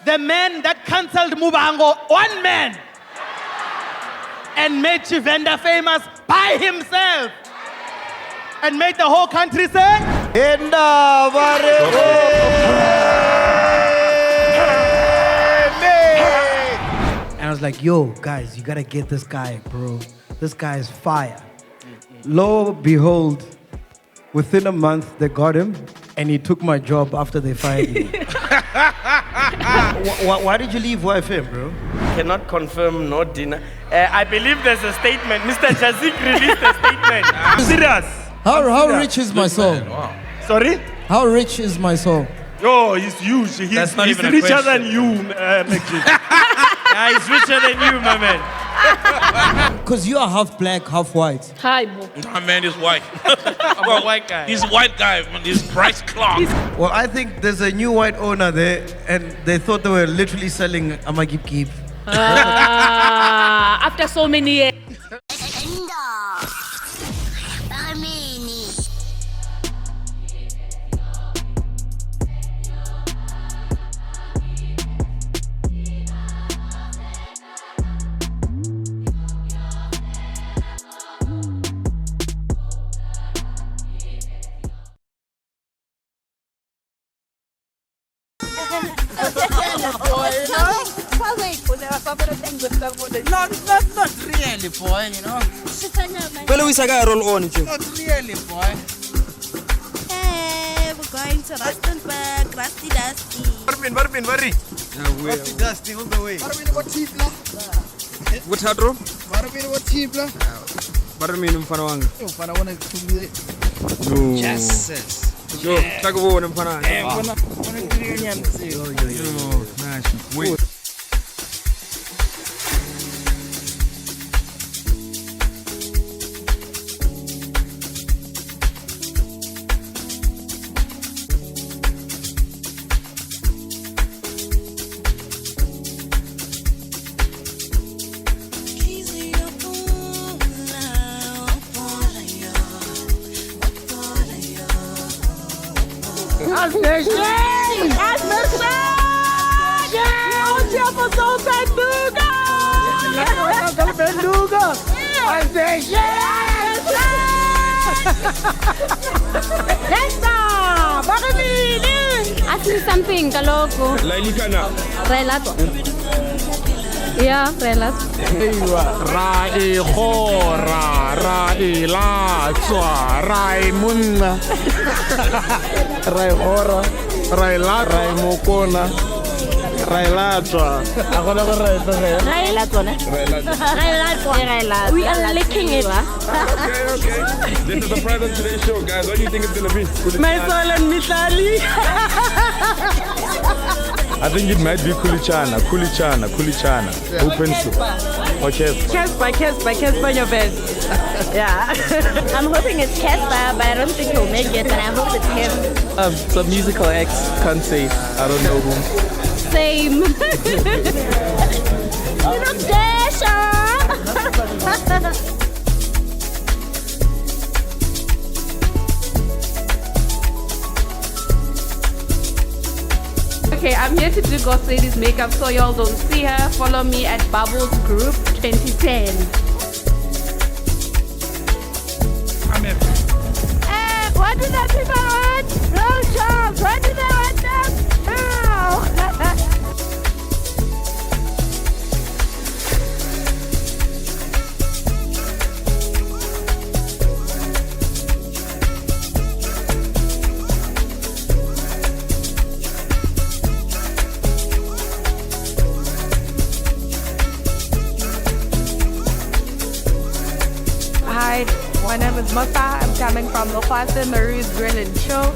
The man that cancelled Mubango, one man, and made Chivenda famous by himself, and made the whole country say, and I was like, yo, guys, you gotta get this guy, bro. This guy is fire. Lo and behold, within a month, they got him, and he took my job after they fired me. Why did you leave YFM, bro? Cannot confirm nor deny. I believe there's a statement. Mr. Jazik released a statement. Serious. How rich is my soul? Wow. Sorry? How rich is my soul? Oh, he's huge. He's richer than you, MacG. Yeah, he's richer than you, my man. Because you are half black, half white. Hi, bro. Nah, man, he's white. I'm a white guy. He's a white guy, man. He's Bryce Clark. Well, I think there's a new white owner there, and they thought they were literally selling Amagip. After so many years. Not really, boy, you know. Well, we Saga roll on. Not really, boy. Hey, we're going to Rustenburg, Rusty Dusty. Rusty Dusty all the way. What hadro? Jesus. Yo, tago wona mfana. Wait. I see something, kaloko. Relato. Yeah, relato. We are licking it. Okay. This is a private today show, guys. What do you think it's gonna be? My soul and Mitali. I think it might be Kulichana. Open soup. Okay. Casper, your best. Yeah. I'm hoping it's Casper, but I don't think he'll make it, and I hope it's him. Some musical acts, can't say. I don't know who. Same. You look Dasha. Okay, I'm here to do Ghost Lady's makeup, so y'all don't see her. Follow me at Bubbles Group 2010. What do that people want? No jobs. What do they want them? Hi, my name is Mota. I'm coming from Lokwase, Maru's Grill and Chill.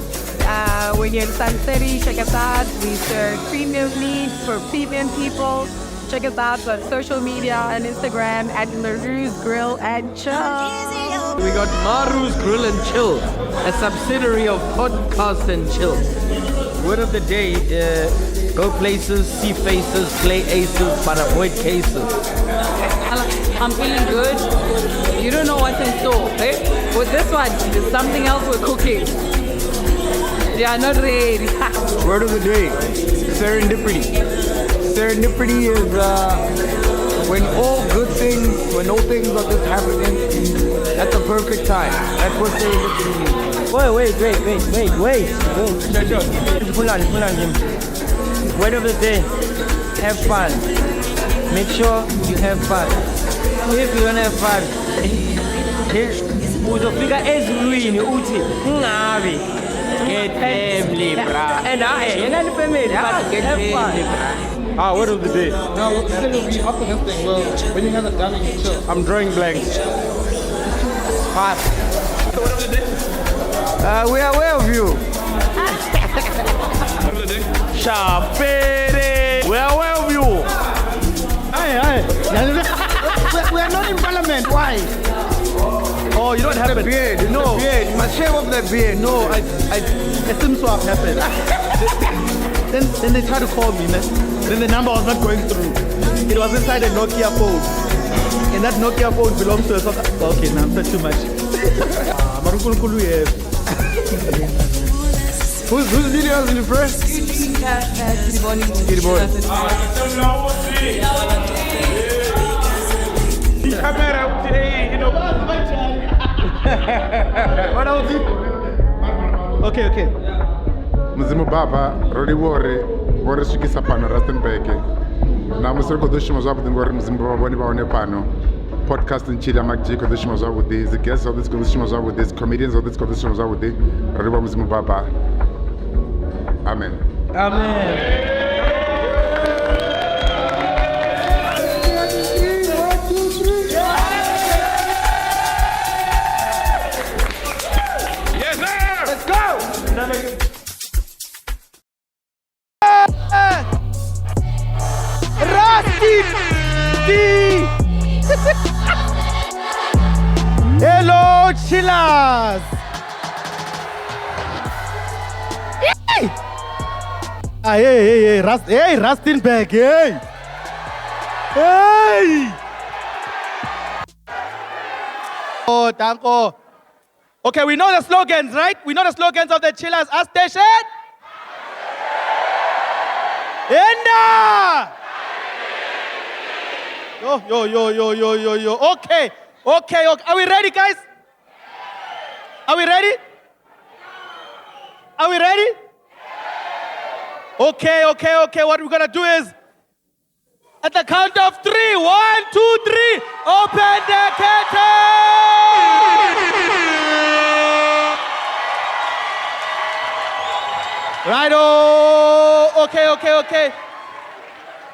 We're here in Sun City. Check us out. We serve premium meat for premium people. Check us out on social media and Instagram at Maru's Grill and Chill. We got Maru's Grill and Chill, a subsidiary of Podcast and Chill. Word of the day, go places, see faces, play aces, but avoid cases. I'm feeling good. You don't know what's in store, eh? With this one, there's something else we're cooking. They are not ready. Word of the day, serendipity. serendipity is when all things are just happening at the perfect time. That's what serendipity means. Wait. Pull on, Jim. Word of the day, have fun. Make sure you have fun. If you don't have fun, uzofika ezulwini uthi ungabi get family, bra. And you're not family, but get have fun. Word of the day. Now, what will be after this thing? Well, when you haven't done it, chill. I'm drawing blanks. Pass. We are aware of you. Shapere. We are aware of you. We are not in parliament. Why? Oh, you don't have The it. beard. No. The beard. You must shave off the beard. No, a SIM swap happened. then they tried to call me, man. Then the number was not going through. It was inside a Nokia phone. And that Nokia phone belongs to a South. Okay, now I'm said too much. Marukulu, yeah. Whose video is in the first? What else? Okay. Muzimu Baba, Rodi Wore, Wore Shikisa Pano, Rastenbeke. Now, Mr. Kodushima Zab, the Wore Muzimu Baba Pano. Podcast in Chile, MacG, Kodushima Zab with this, the guests of this Kodushima Zab with this, comedians of this Kodushima Zab with this, Rodi Muzimu Baba. Amen. Hello, chillers. Hey, Rustin back, hey. Oh, Danko. Okay, we know the slogans, right? We know the slogans of the Chillers A Station. Enda! Yo. Okay. Are we ready, guys? Are we ready? Okay. What we're gonna do is, at the count of 3, 1, 2, 3, open the curtain! Righto! Okay.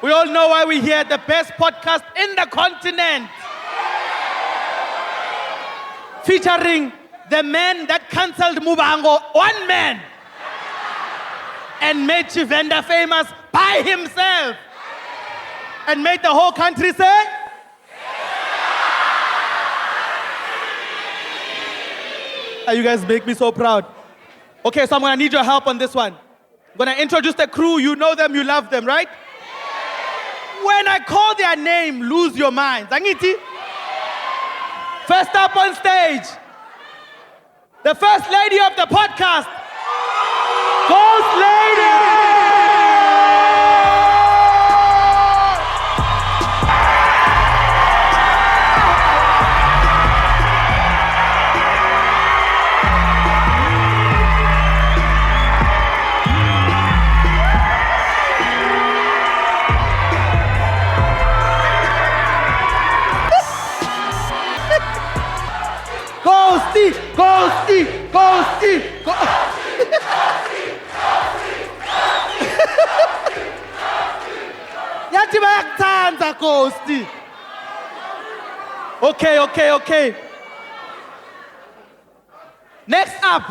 We all know why we're here, the best podcast in the continent. Featuring the man that cancelled Mubango, one man, and made Chivenda famous by himself, and made the whole country say, you guys make me so proud. Okay, so I'm gonna need your help on this one. I'm gonna introduce the crew. You know them, you love them, right? When I call their name, lose your minds. Angiti? First up on stage, the first lady of the podcast, Ghost Lady! Ghosty! Yathi bayakuthanda Ghosty. Okay. Next up,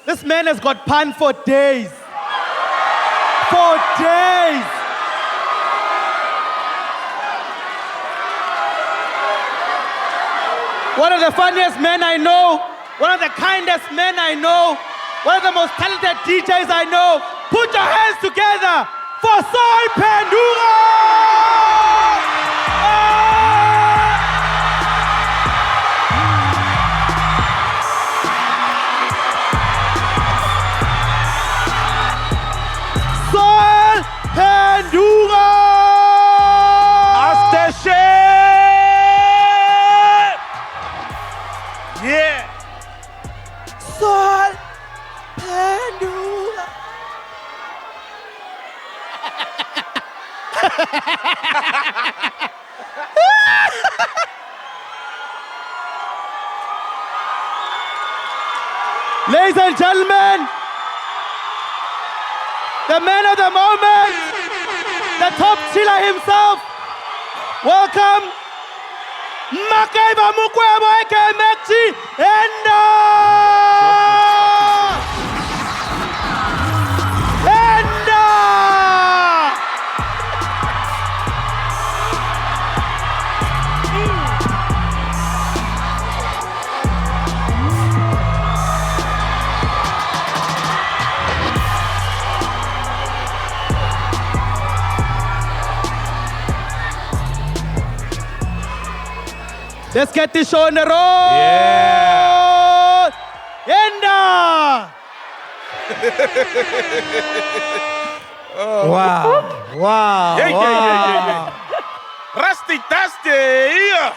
this man has got pun for days. One of the funniest men I know, one of the kindest men I know, one of the most talented DJs I know. Put your hands together for Soy Pendura! Soy Pendura! Sol Pendula. Ladies and gentlemen, the man of the moment, the top chiller himself, welcome, Makaiba Mukwebo aka MacG, Let's get this show on the road. Yeah. Enda. Wow. Yeah. Rusty Dusty. Yeah.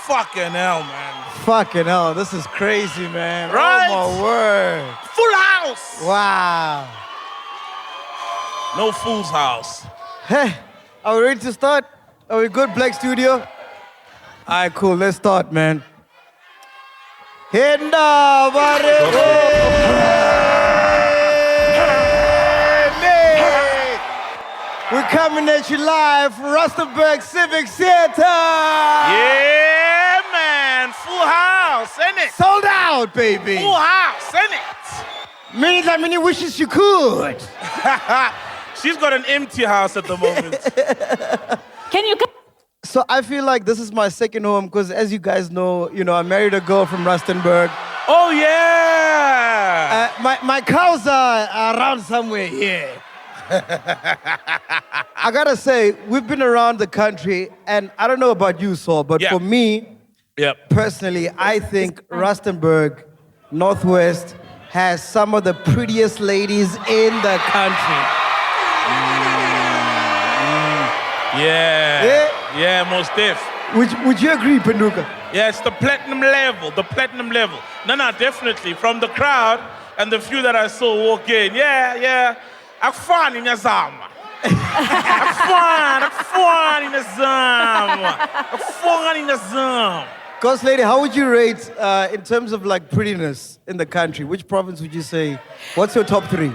Fucking hell, man. Fucking hell, this is crazy, man. Right? Oh, my word. Full house. Wow. No fool's house. Hey, are we ready to start? Are we good, Black Studio? All right, cool. Let's start, man. Henda We're coming at you live from Rustenburg Civic Theater. Yeah, man. Full house, ain't it? Sold out, baby. Full house, ain't it? Many wishes you could. She's got an empty house at the moment. Can you come? So I feel like this is my second home because, as you guys know, I married a girl from Rustenburg. Oh, yeah. My cows are around somewhere here. I gotta say, we've been around the country, and I don't know about you, Saul, but Yeah. for me, personally, I think Rustenburg, Northwest, has some of the prettiest ladies in the country. Yeah. Yeah, most def. Would you agree, Penduka? Yeah, it's the platinum level, No, definitely. From the crowd and the few that I saw walk in. Yeah. Akufani nyazama. Akufani nyazama. Ghost Lady, how would you rate in terms of like prettiness in the country? Which province would you say? What's your top 3?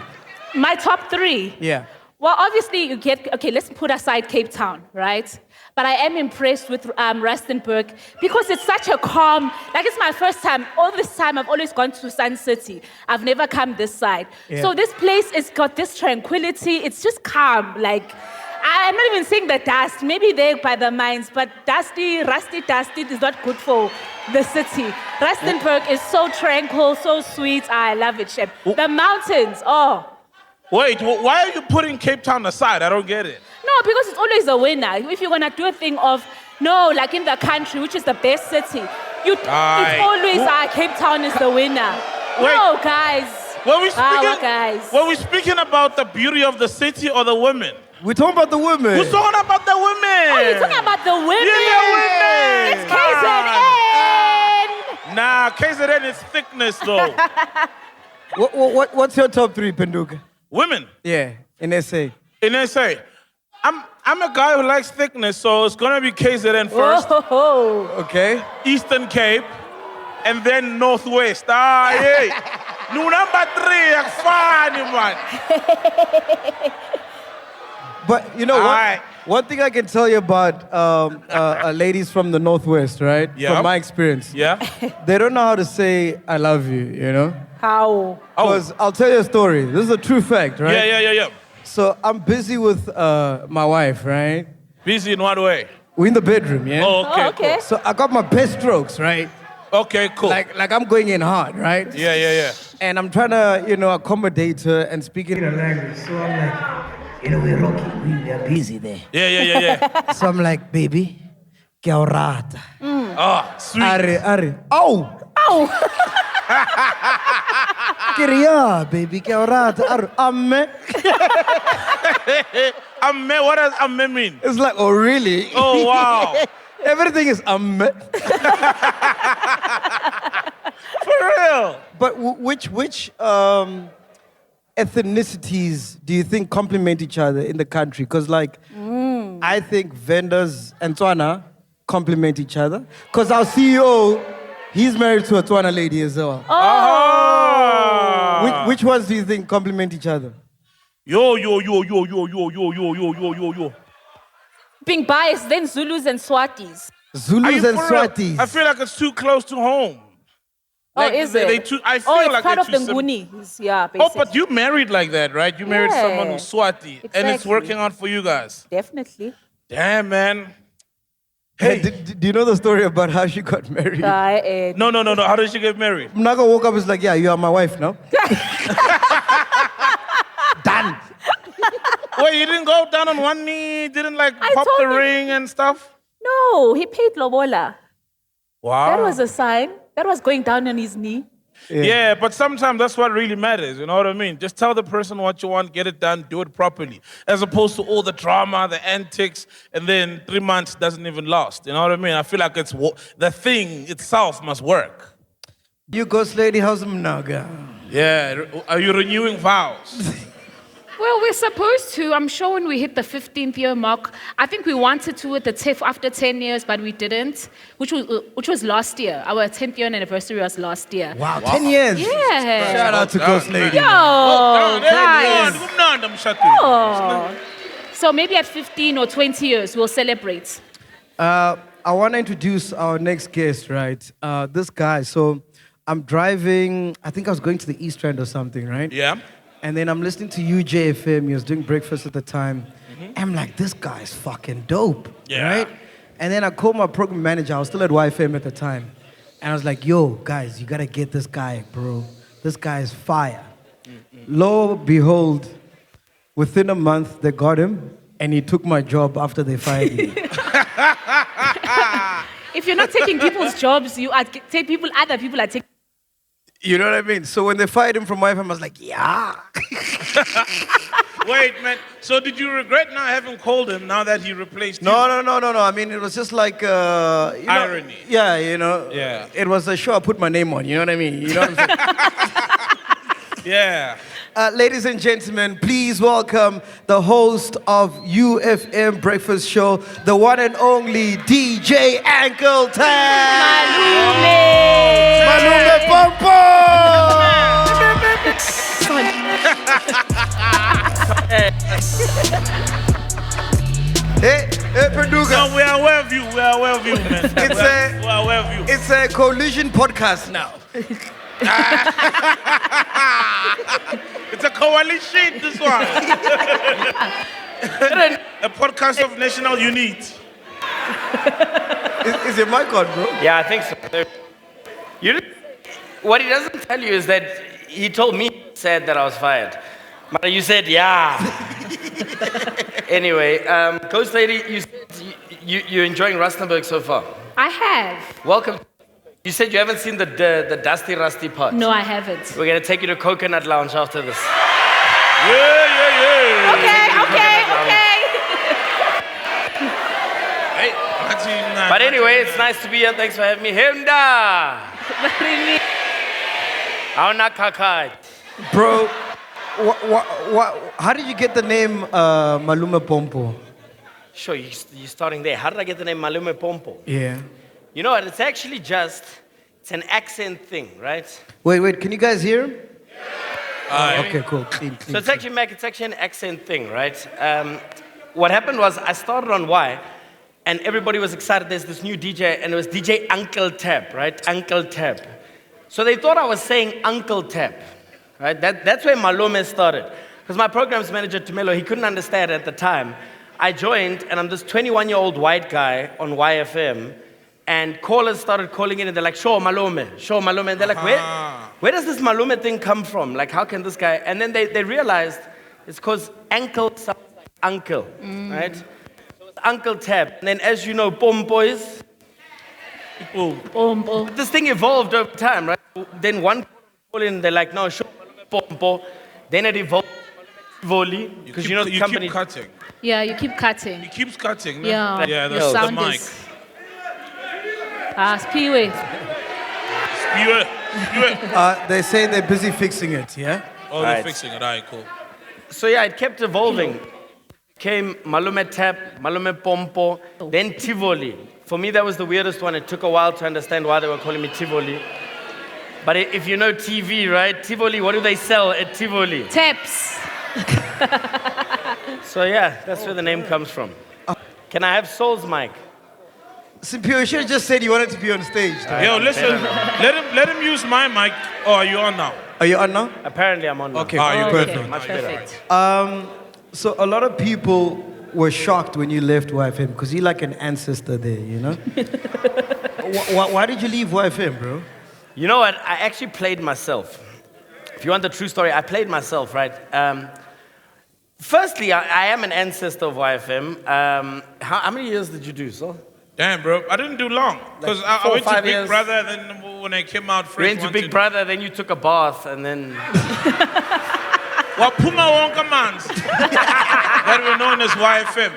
My top 3? Yeah. Well, obviously, okay, let's put aside Cape Town, right? But I am impressed with Rustenburg because it's such a calm, like it's my first time. All this time, I've always gone to Sun City. I've never come this side. Yeah. So this place has got this tranquility. It's just calm. Like, I'm not even saying the dust. Maybe they're by the mines, but rusty is not good for the city. Rustenburg is so tranquil, so sweet. I love it, Chef. The mountains, Wait, why are you putting Cape Town aside? I don't get it. No, because it's always a winner. If you're gonna do a thing of, no, like in the country, which is the best city, it's always Cape Town is the winner. Wait. No, guys. Were we guys. speaking about the beauty of the city or the women? We're talking about the women. We're talking about the women. Oh, you're talking about the women? Yeah, women. It's KZN. Nah, KZN is thickness, though. What's your top 3, Penduka? Women? Yeah, in SA. In SA. I'm a guy who likes thickness, so it's gonna be KZN first. Okay. Eastern Cape, and then Northwest. Yeah. No, number 3, funny man. But you know what? One thing I can tell you about ladies from the Northwest, right? Yeah. From my experience. Yeah. They don't know how to say I love you, How? Because I'll tell you a story. This is a true fact, right? Yeah. So I'm busy with my wife, right? Busy in what way? We're in the bedroom, yeah? Oh, okay. Cool. So I got my best strokes, right? Okay, cool. Like I'm going in hard, right? Yeah. And I'm trying to, accommodate her and speak in her language. So I'm like, we're rocking, we are busy there. Yeah. So I'm like, baby, que orata. Oh, sweet. Are. Oh! Queria, baby, que orata. Amme. Amme, what does amme mean? It's like, oh, really? Oh, wow. Everything is amme. For real. But which ethnicities do you think complement each other in the country? Because I think vendors and Tswana complement each other. Because our CEO, he's married to a Tswana lady as well. Oh. Which ones do you think complement each other? Yo. Being biased, then Zulus and Swatis. Zulus and Swatis. I feel like it's too close to home. Like, is it? I feel it's like part of the too Nguni. Yeah, Oh, basically. but you married like that, right? You married someone who's Swati, and it's Exactly. working out for you guys. Definitely. Damn, man. Hey, do you know the story about how she got married? No. How did she get married? Naga woke up and was like, yeah, you are my wife now. Done. Wait, you didn't go down on one knee? Didn't pop the ring and stuff? No, he paid lobola. Wow. That was a sign. That was going down on his knee. Yeah, but sometimes that's what really matters, you know what I mean? Just tell the person what you want, get it done, do it properly. As opposed to all the drama, the antics, and then 3 months doesn't even last, you know what I mean? I feel like it's the thing itself must work. You ghost lady, how's Mnaga? Yeah, are you renewing vows? Well, we're supposed to. I'm sure when we hit the 15th year mark, I think we wanted to at the TIFF after 10 years, but we didn't, which was last year. Our 10th year anniversary was last year. Wow, 10 years. Yeah. Shout out to Ghost Lady. Yo, guys. Oh. So maybe at 15 or 20 years, we'll celebrate. I want to introduce our next guest, right? This guy. So I'm driving, I think I was going to the East End or something, right? Yeah. And then I'm listening to YFM. He was doing breakfast at the time. I'm like, this guy's fucking dope, right? And then I called my program manager. I was still at YFM at the time. And I was like, yo, guys, you got to get this guy, bro. This guy is fire. Lo and behold, within a month, they got him. And he took my job after they fired me. If you're not taking people's jobs, other people are taking. You know what I mean? So when they fired him from YFM, I was like, yeah. Wait, man. So did you regret not having called him now that he replaced you? No. I mean, it was just like... irony. Yeah, you know. Yeah. It was a show I put my name on, you know what I mean? You know what I'm saying? Yeah. Ladies and gentlemen, please welcome the host of YFM Breakfast Show, the one and only DJ Ankletap. Malume Mpomp. Hey, Perduga. No, we are aware of you. We are aware of you, man. We are aware of you. It's a collision podcast now. It's a coalition, this one. A podcast of national unity. Is your mic on, bro? Yeah, I think so. What he doesn't tell you is that he told me, said that I was fired. But you said, yeah. Anyway, Coach Lady, you're enjoying Rustenburg so far. I have. Welcome. You said you haven't seen the dusty, rusty part. No, I haven't. We're going to take you to Coconut Lounge after this. Yeah. Okay. Hey, But anyway, it's nice to be here. Thanks for having me. Hemda! Auna kakai. Bro, how did you get the name Malume Mpomp? Sure, you're starting there. How did I get the name Malume Mpomp? Yeah. You know what? It's actually it's an accent thing, right? Wait, can you guys hear him? Okay, cool. So it's actually an accent thing, right? What happened was I started on Y, and everybody was excited. There's this new DJ, and it was DJ Ankletap, right? Ankletap. So they thought I was saying Ankletap, right? That's where Malume started. Because my programs manager, Tumelo, he couldn't understand at the time. I joined, and I'm this 21-year-old white guy on YFM, and callers started calling in, and they're like, show Malume. And they're like, where does this Malume thing come from? Like, how can this guy? And then they realized it's because ankle sounds like uncle, right? So it's Ankletap. And then, as you know, boys. This thing evolved over time, right? Then one call in, they're like, no, show Mpomp. Then it evolved volley, because you know the company. You keep cutting. Yeah, you keep cutting. He keeps cutting. Yeah. Yeah, Your that's the sound mic. is... Spiwe. Spewer. They say they're busy fixing it, yeah? Oh, they're Right. fixing it. All right, cool. So yeah, it kept evolving. Came Malume Tap, Malume Mpomp, then Tivoli. For me, that was the weirdest one. It took a while to understand why they were calling me Tivoli. But if you know TV, right? Tivoli, what do they sell at Tivoli? Taps. So yeah, that's where the name comes from. Can I have Soul's mic? Simpio, you should have just said you wanted to be on stage. though. Yo, listen. Let him use my mic. Oh, are you on now? Are you on now? Apparently I'm on now. Okay, Ah, you're perfect. perfect. Much better. So a lot of people were shocked when you left YFM because you're like an ancestor there, you know? Why did you leave YFM, bro? You know what? I actually played myself. If you want the true story, I played myself, right? Firstly, I am an ancestor of YFM. How many years did you do, so? Damn, bro. I didn't do long. Because I 4 or went to 5 Big years. Brother, and then when I came out You fresh. went to Big Brother, then you took a bath, and then... Wapuma Wonka Mans. That were known as YFM.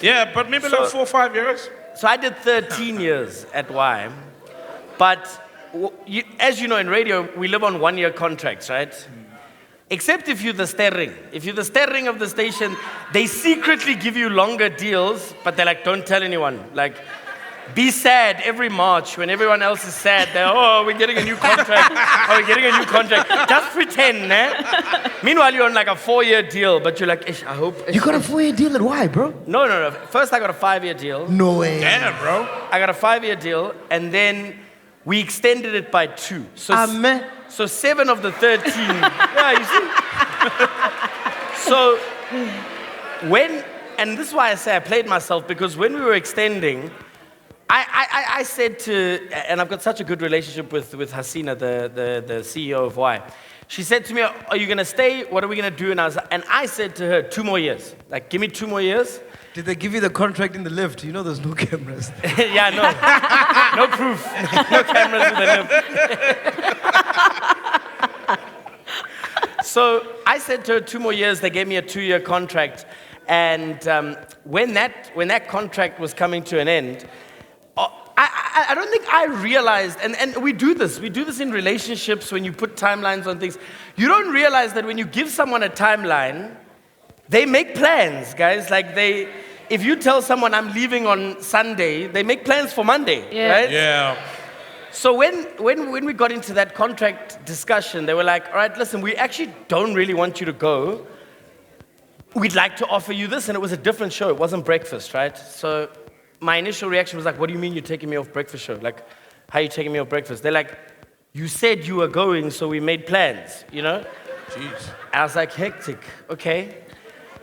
Yeah, but maybe like 4 or 5 years. So I did 13 years at Y. But as you know, in radio, we live on 1-year contracts, right? Except if you're the steering. If you're the steering of the station, they secretly give you longer deals, but they're like, don't tell anyone. Like, be sad every March when everyone else is sad. They're, oh, we're getting a new contract. Oh, we're getting a new contract. Just pretend, eh? Meanwhile, you're on like a 4-year deal, but you're like, I hope. You got a 4-year deal at Y, bro? No. First, I got a 5-year deal. No way. Damn, bro. I got a 5-year deal, and then we extended it by 2. So 7 of the 13. Yeah, you see? So and this is why I say I played myself, because when we were extending, I said to, and I've got such a good relationship with Hasina, the CEO of Y. She said to me, are you going to stay? What are we going to do? And I said to her, 2 more years. Like, give me 2 more years. Did they give you the contract in the lift? You know there's no cameras. Yeah, no. No proof. No cameras in the lift. So I said to her, 2 more years. They gave me a 2-year contract. And when that contract was coming to an end, I don't think I realized, and we do this in relationships when you put timelines on things. You don't realize that when you give someone a timeline, they make plans, guys. Like if you tell someone I'm leaving on Sunday, they make plans for Monday, right? Yeah. So when we got into that contract discussion, they were like, all right, listen, we actually don't really want you to go. We'd like to offer you this, and it was a different show. It wasn't breakfast, right? So my initial reaction was like, what do you mean you're taking me off breakfast show? Like, how are you taking me off breakfast? They're like, you said you were going, so we made plans, you know? Jeez. I was like, hectic, okay.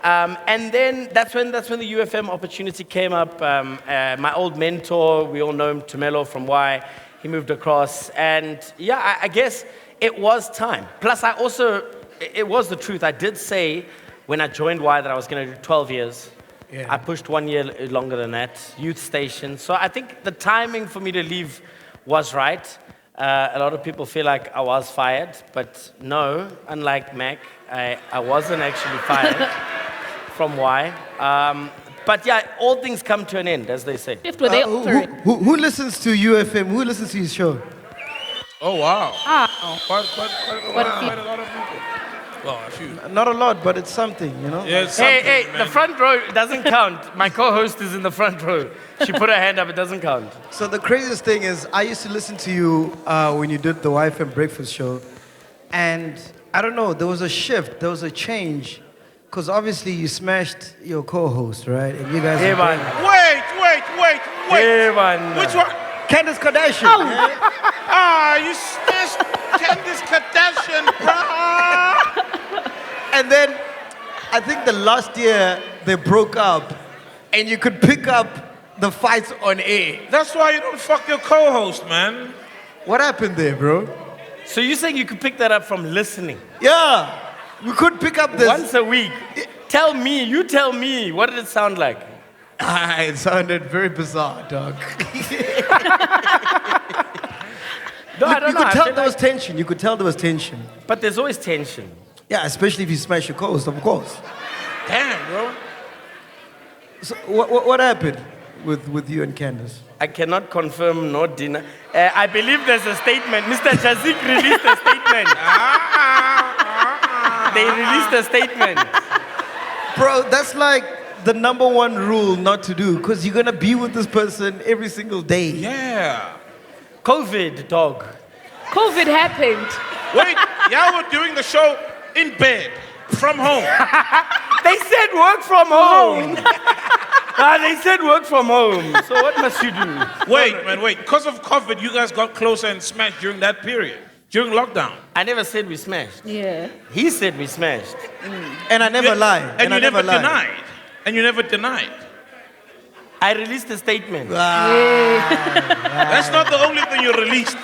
And then that's when the YFM opportunity came up. My old mentor, we all know him, Tumelo from Y, he moved across. And yeah, I guess it was time. Plus, it was the truth. I did say when I joined Y that I was going to do 12 years. Yeah. I pushed 1 year longer than that, youth station. So I think the timing for me to leave was right. A lot of people feel like I was fired, but no, unlike Mac, I wasn't actually fired from Y. But yeah, all things come to an end, as they say. Who listens to UFM? Who listens to his show? Oh, wow. Quite a lot of people. Well, a few. Not a lot, but it's something, you know? Yeah, it's something, Hey, man. the front row doesn't count. My co-host is in the front row. She put her hand up, it doesn't count. So the craziest thing is, I used to listen to you when you did the YFM breakfast show, and I don't know, there was a shift, there was a change, because obviously you smashed your co-host, right? And you guys. Hey, man. Wait. Hey, man. Which one? Candace Kardashian. You smashed Candace Kardashian, bro. And then I think the last year they broke up, and you could pick up the fights on air. That's why you don't fuck your co-host, man. What happened there, bro? So you're saying you could pick that up from listening? Yeah, we could pick up this. Once a week. You tell me, what did it sound like? It sounded very bizarre, dog. No, I don't You know. could I tell feel there was like- tension. You could tell there was tension. But there's always tension. Yeah, especially if you smash your co-host, of course. Damn, bro. So what happened? with you and Candace? I cannot confirm nor deny. I believe there's a statement. Mr. Jazik released a statement. They released a statement. Bro, that's like the number one rule not to do, because you're gonna be with this person every single day. Yeah. COVID, dog. COVID happened. Wait, y'all were doing the show in bed, from home. They said work from home. They said work from home. So what must you do? Wait. Because of COVID, you guys got closer and smashed during that period, during lockdown. I never said we smashed. Yeah. He said we smashed. And I never lie. And I you never lie. denied. And you never denied. I released a statement. That's not the only thing you released.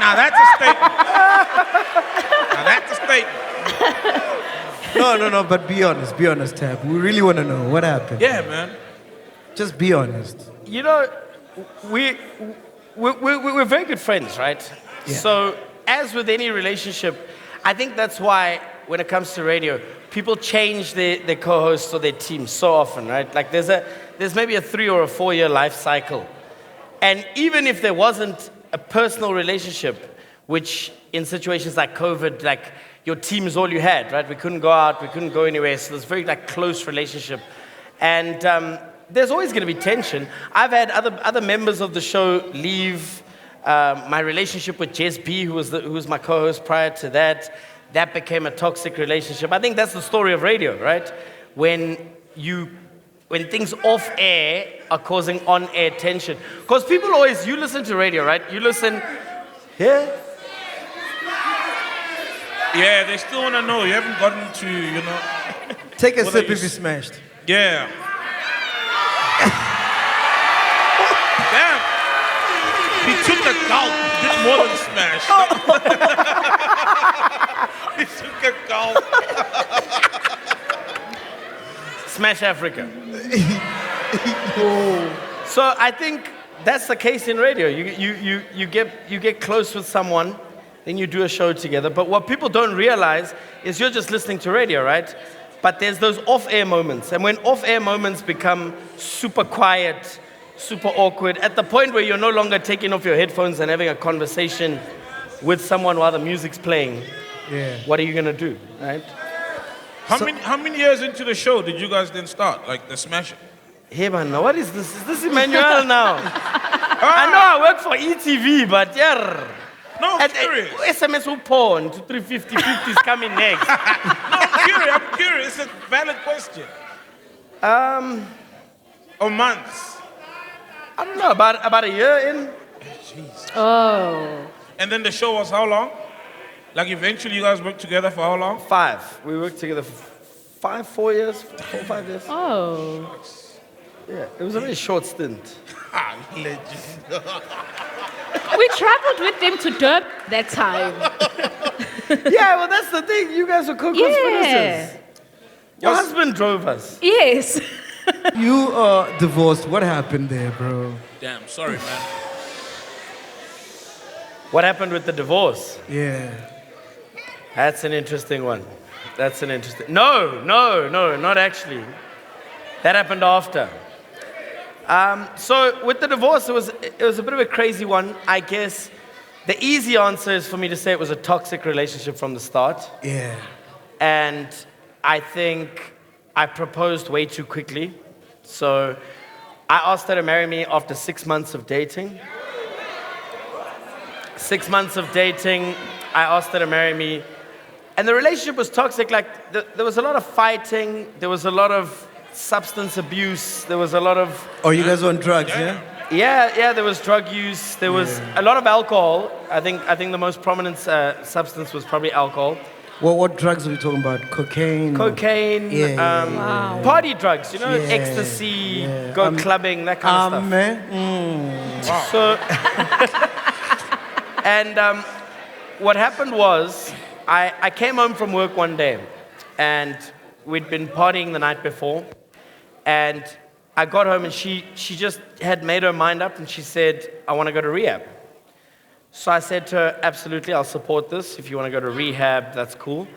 Now that's a statement. Now that's a statement. No, but be honest, Tab. We really want to know what happened. Yeah, man. Just be honest. You know, we're very good friends, right? Yeah. So, as with any relationship, I think that's why when it comes to radio, people change their co-hosts or their team so often, right? Like there's maybe a 3 or a 4 year life cycle. And even if there wasn't a personal relationship, which in situations like COVID, like your team is all you had, right? We couldn't go out, we couldn't go anywhere, so there's very like close relationship. And there's always going to be tension. I've had other members of the show leave. My relationship with Jess B, who was my co-host prior to that became a toxic relationship. I think that's the story of radio, right? When things off air are causing on air tension. Because people always, you listen to radio, right? You listen here. Yeah, they still want to know. You haven't gotten to, Take a sip if you smashed. Yeah. Damn. He took a gulp. Did more than smash. He took a gulp. Smash Africa. So I think that's the case in radio. You get close with someone, then you do a show together. But what people don't realize is you're just listening to radio, right? But there's those off-air moments. And when off-air moments become super quiet, super awkward, at the point where you're no longer taking off your headphones and having a conversation with someone while the music's playing, what are you going to do, right? How many years into the show did you guys then start, like the smashing? Hey man, what is this? Is this Emmanuel now? I know I work for ETV, but yeah. No, I'm curious. SMS will porn to 350 is coming next. No, I'm curious. It's a valid question. Or months? I don't know, about a year in. Jeez. Oh. And then the show was how long? Like eventually you guys worked together for how long? 5. We worked together for 4 years, 4 or 5 years. Oh. Yeah, it was a very short stint. Legend. We traveled with them to Durban that time. Yeah, well, that's the thing. You guys were co-conspirators. Yeah. Your husband drove us. Yes. You are divorced. What happened there, bro? Damn, sorry, man. What happened with the divorce? Yeah. That's an interesting one. No, not actually. That happened after. So with the divorce, it was a bit of a crazy one. I guess the easy answer is for me to say it was a toxic relationship from the start. Yeah. And I think I proposed way too quickly. So I asked her to marry me after 6 months of dating. 6 months of dating, I asked her to marry me. And the relationship was toxic. Like, there was a lot of fighting. There was a lot of substance abuse. There was a lot of... Oh, you guys were on drugs, yeah? Yeah, there was drug use. There was a lot of alcohol. I think the most prominent substance was probably alcohol. Well, what drugs are we talking about? Cocaine? Wow. Party drugs, ecstasy, go clubbing, that kind of stuff. Wow. So, and what happened was, I came home from work one day, and we'd been partying the night before, and I got home and she just had made her mind up, and she said, I want to go to rehab. So I said to her, absolutely, I'll support this. If you want to go to rehab, that's cool.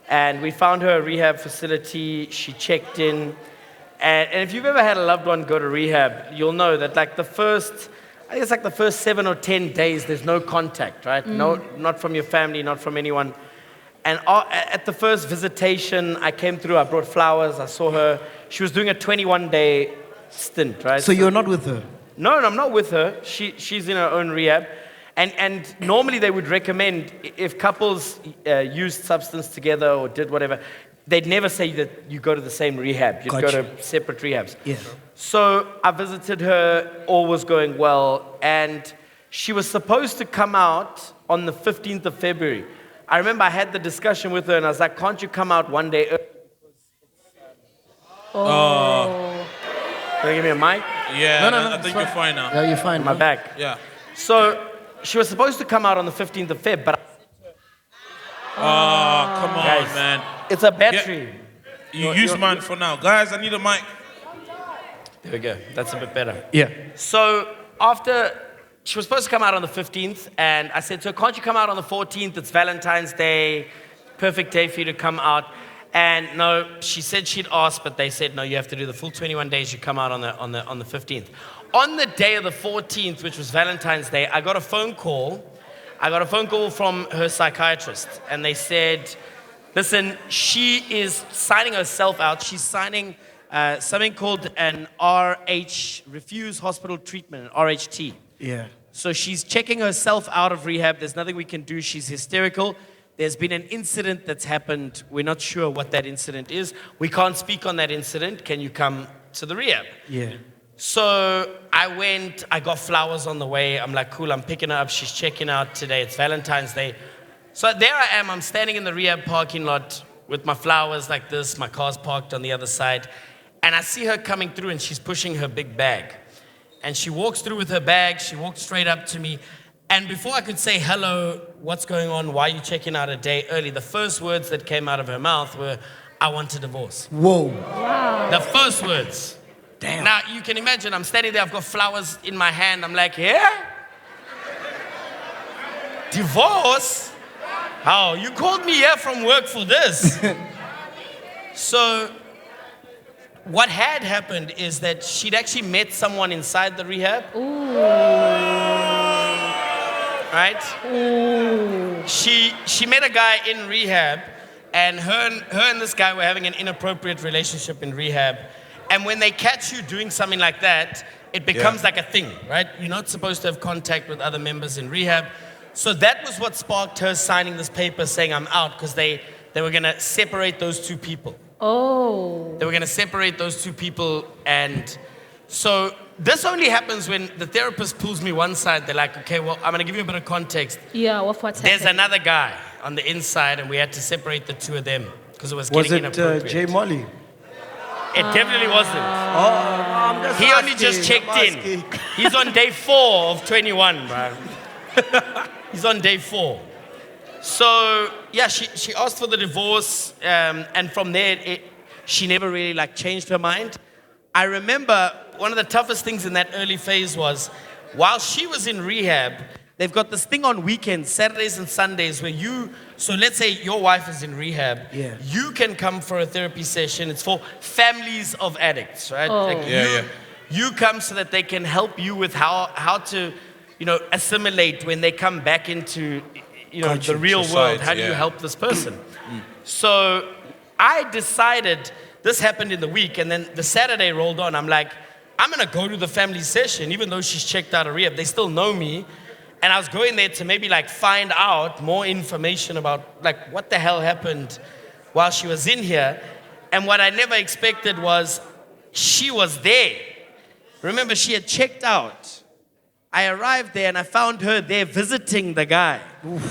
And we found her a rehab facility. She checked in. And if you've ever had a loved one go to rehab, you'll know that like the first 7 or 10 days, there's no contact, right? No, not from your family, not from anyone. And at the first visitation, I came through, I brought flowers, I saw her. She was doing a 21-day stint, right? So you're not with her? No, I'm not with her. She's in her own rehab. And normally they would recommend, if couples used substance together or did whatever, they'd never say that you go to the same rehab. You'd go to separate rehabs. Yeah. So I visited her, all was going well, and she was supposed to come out on the 15th of February. I remember I had the discussion with her, and I was like, can't you come out one day early? Can you give me a mic? Yeah, no, I think you're fine now. Yeah, you're fine. My back. Yeah. So she was supposed to come out on the 15th of Feb, but Come on, guys, man. it's a battery. You use mine for now. Guys, I need a mic. There we go. That's a bit better. Yeah. So after, she was supposed to come out on the 15th, and I said to her, can't you come out on the 14th? It's Valentine's Day. Perfect day for you to come out. And no, she said she'd asked, but they said, no, you have to do the full 21 days. You come out on the 15th. On the day of the 14th, which was Valentine's Day, I got a phone call. From her psychiatrist, and they said, listen, she is signing herself out. She's signing something called an RH, Refuse Hospital Treatment, an RHT. Yeah. So she's checking herself out of rehab. There's nothing we can do. She's hysterical. There's been an incident that's happened. We're not sure what that incident is. We can't speak on that incident. Can you come to the rehab? Yeah. So I went, I got flowers on the way. I'm like, cool, I'm picking her up. She's checking out today. It's Valentine's Day. So there I am. I'm standing in the rehab parking lot with my flowers like this. My car's parked on the other side. And I see her coming through, and she's pushing her big bag. And she walks through with her bag. She walked straight up to me. And before I could say, hello, what's going on? Why are you checking out a day early? The first words that came out of her mouth were, I want a divorce. Whoa. Wow. The first words. Damn. Now, you can imagine, I'm standing there, I've got flowers in my hand. I'm like, yeah? Divorce? Oh, you called me here from work for this. So, what had happened is that she'd actually met someone inside the rehab. Ooh. Right? Ooh. She met a guy in rehab, and her and this guy were having an inappropriate relationship in rehab. And when they catch you doing something like that, it becomes like a thing, right? You're not supposed to have contact with other members in rehab. So that was what sparked her signing this paper saying I'm out, because they were going to separate those two people. Oh. They were going to separate those two people. And so this only happens when the therapist pulls me one side. They're like, okay, well, I'm going to give you a bit of context. Yeah, what's There's happening? another guy on the inside, and we had to separate the two of them because it was getting inappropriate. Was it Molley? It definitely wasn't. I'm just He only asking, just checked I'm in. asking. He's on day 4 of 21, bro. He's on day 4. So, yeah, she asked for the divorce, and from there, she never really changed her mind. I remember one of the toughest things in that early phase was, while she was in rehab, they've got this thing on weekends, Saturdays and Sundays, where so let's say your wife is in rehab, you can come for a therapy session. It's for families of addicts, right? Oh. You come so that they can help you with how to, assimilate when they come back into, the real world. How do you help this person? So I decided, this happened in the week, and then the Saturday rolled on. I'm like, I'm going to go to the family session, even though she's checked out of rehab. They still know me. And I was going there to maybe find out more information about what the hell happened while she was in here. And what I never expected was she was there. Remember, she had checked out. I arrived there and I found her there visiting the guy. Because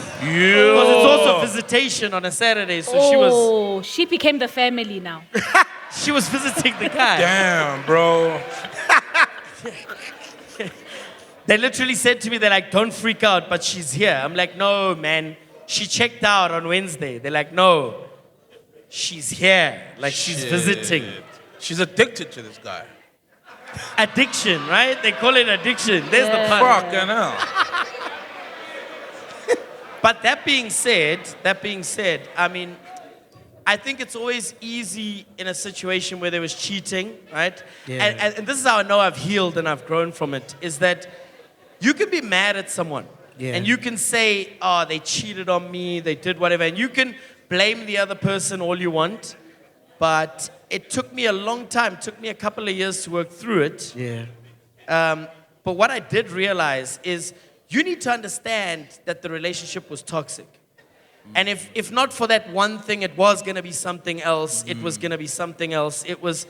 it's also visitation on a Saturday, so she became the family now. she was visiting the guy. Damn, bro. They literally said to me, they're like, don't freak out, but she's here. I'm like, no, man. She checked out on Wednesday. They're like, no, she's here. She's visiting. She's addicted to this guy. Addiction, right? They call it addiction. There's the pun. Fucking hell. But that being said, I mean, I think it's always easy in a situation where there was cheating, right? Yeah. And this is how I know I've healed and I've grown from it, is that you can be mad at someone. Yeah. And you can say, oh, they cheated on me, they did whatever. And you can blame the other person all you want. But it took me a long time, it took me a couple of years to work through it. Yeah. But what I did realize is you need to understand that the relationship was toxic. And if not for that one thing, it was going to be something else. It was going to be something else. It was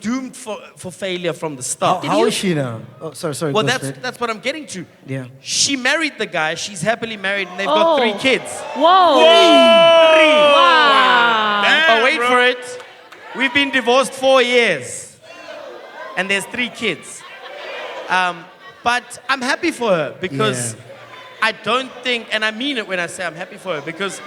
doomed for failure from the start. How is she now? Oh, sorry. Well, go straight. that's what I'm getting to. Yeah. She married the guy. She's happily married, and they've got 3 kids. Whoa. Wow. But wait for it. We've been divorced 4 years, and there's 3 kids. But I'm happy for her because I don't think, and I mean it when I say I'm happy for her, because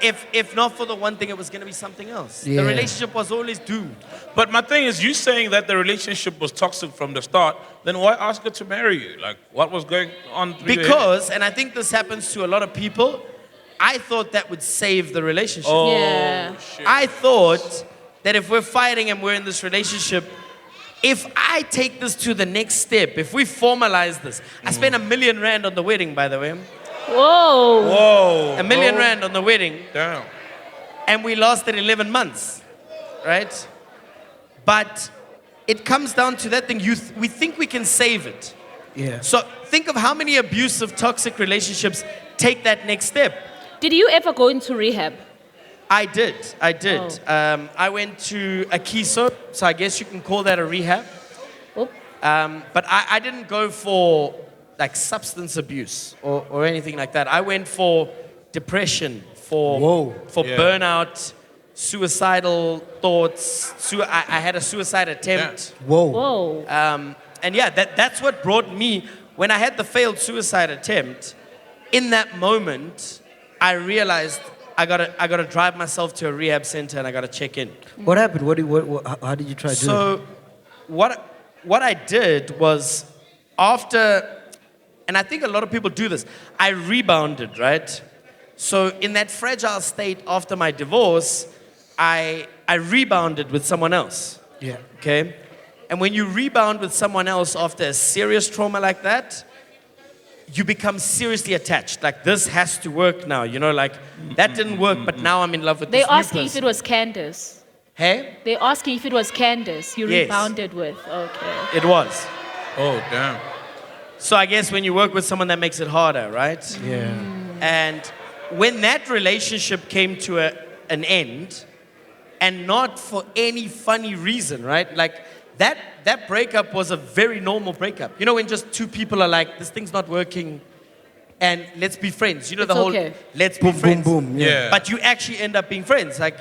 if not for the one thing, it was going to be something else. Yeah. The relationship was always doomed. But my thing is, you saying that the relationship was toxic from the start, then why ask her to marry you? Like, what was going on through your head? Because, and I think this happens to a lot of people, I thought that would save the relationship. Oh, Yeah. shit. I thought that if we're fighting and we're in this relationship, if I take this to the next step, if we formalize this, I spent R1 million on the wedding, by the way. Whoa. Whoa. R1 million on the wedding, Damn. and we lasted 11 months, right? But it comes down to that thing. We think we can save it. Yeah. So think of how many abusive, toxic relationships take that next step. Did you ever go into rehab? I did. I went to a kiso, so I guess you can call that a rehab. Oh. But I didn't go for like substance abuse or anything like that. I went for depression, for Yeah. burnout, suicidal thoughts. I had a suicide attempt. Whoa. And yeah, that's what brought me, when I had the failed suicide attempt, in that moment, I realized I gotta drive myself to a rehab center and I gotta check in. What happened? How did you try to do it? So what I did was, after, and I think a lot of people do this, I rebounded, right? So in that fragile state after my divorce, I rebounded with someone else. Yeah. Okay? And when you rebound with someone else after a serious trauma like that, you become seriously attached. Like, this has to work now. You know, like, that didn't work, but now I'm in love with They this new asked you if person. it was Candace. Hey? They asked you if it was Candace you Yes. rebounded with. Okay. It was. Oh, damn. So I guess when you work with someone, that makes it harder, right? Yeah. And when that relationship came to an end, and not for any funny reason, right? Like, that breakup was a very normal breakup. You know, when just 2 people are like, this thing's not working, and let's be friends. You know, It's the whole, okay. let's be friends. Boom. Yeah. But you actually end up being friends. Like,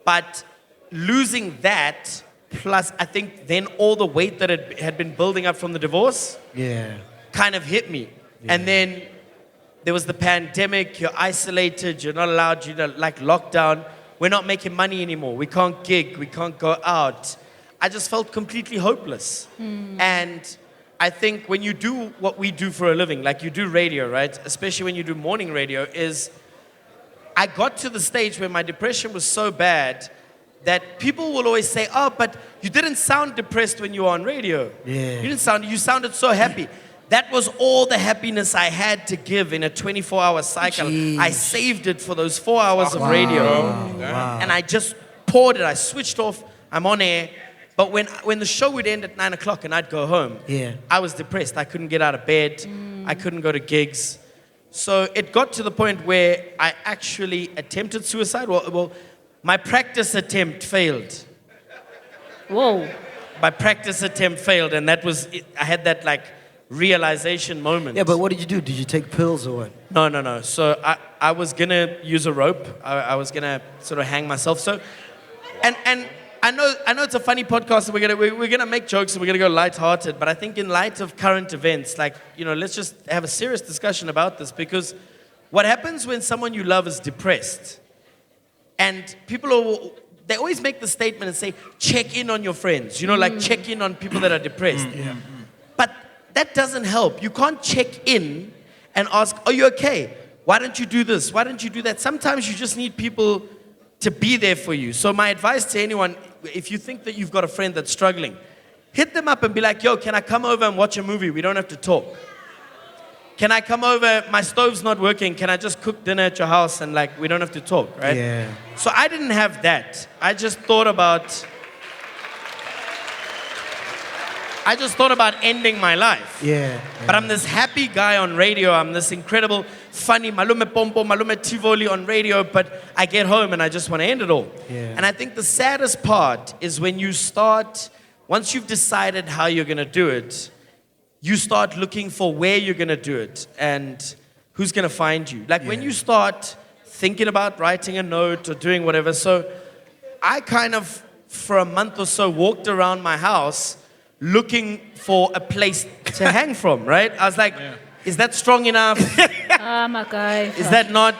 but losing that, plus I think then all the weight that had been building up from the divorce, Yeah. kind of hit me. And then there was the pandemic, you're isolated, you're not allowed, like lockdown. We're not making money anymore. We can't gig, we can't go out. I just felt completely hopeless. And I think when you do what we do for a living, like you do radio, right? Especially when you do morning radio, is I got to the stage where my depression was so bad that people will always say, oh, but you didn't sound depressed when you were on radio. Yeah. You sounded so happy. That was all the happiness I had to give in a 24-hour cycle. Jeez. I saved it for those 4 hours of radio. Wow. And I just poured it. I switched off. I'm on air. But when the show would end at 9 o'clock and I'd go home, I was depressed. I couldn't get out of bed. I couldn't go to gigs. So it got to the point where I actually attempted suicide. Well, my practice attempt failed. Whoa. My practice attempt failed, and that was it. I had that like realization moment. Yeah, but what did you do? Did you take pills or what? No. So I was gonna use a rope. I was gonna sort of hang myself. So, and I know it's a funny podcast. And we're gonna make jokes and we're gonna go lighthearted. But I think in light of current events, like, you know, let's just have a serious discussion about this, because what happens when someone you love is depressed, and they always make the statement and say, check in on your friends. You know, like check in on people that are depressed. But that doesn't help. You can't check in and ask, are you okay? Why don't you do this? Why don't you do that? Sometimes you just need people to be there for you. So my advice to anyone, if you think that you've got a friend that's struggling, hit them up and be like, yo, can I come over and watch a movie? We don't have to talk. Can I come over? My stove's not working. Can I just cook dinner at your house and like, we don't have to talk, right? Yeah. So I didn't have that. I just thought about ending my life. Yeah. But I'm this happy guy on radio. I'm this incredible, funny Malume Mpomp, Malume Tivoli on radio, but I get home and I just want to end it all. Yeah. And I think the saddest part is when you start, once you've decided how you're going to do it, you start looking for where you're going to do it and who's going to find you. Like when you start thinking about writing a note or doing whatever. So I kind of, for a month or so, walked around my house looking for a place to hang from, right? I was like, is that strong enough? Oh my God. Is that not?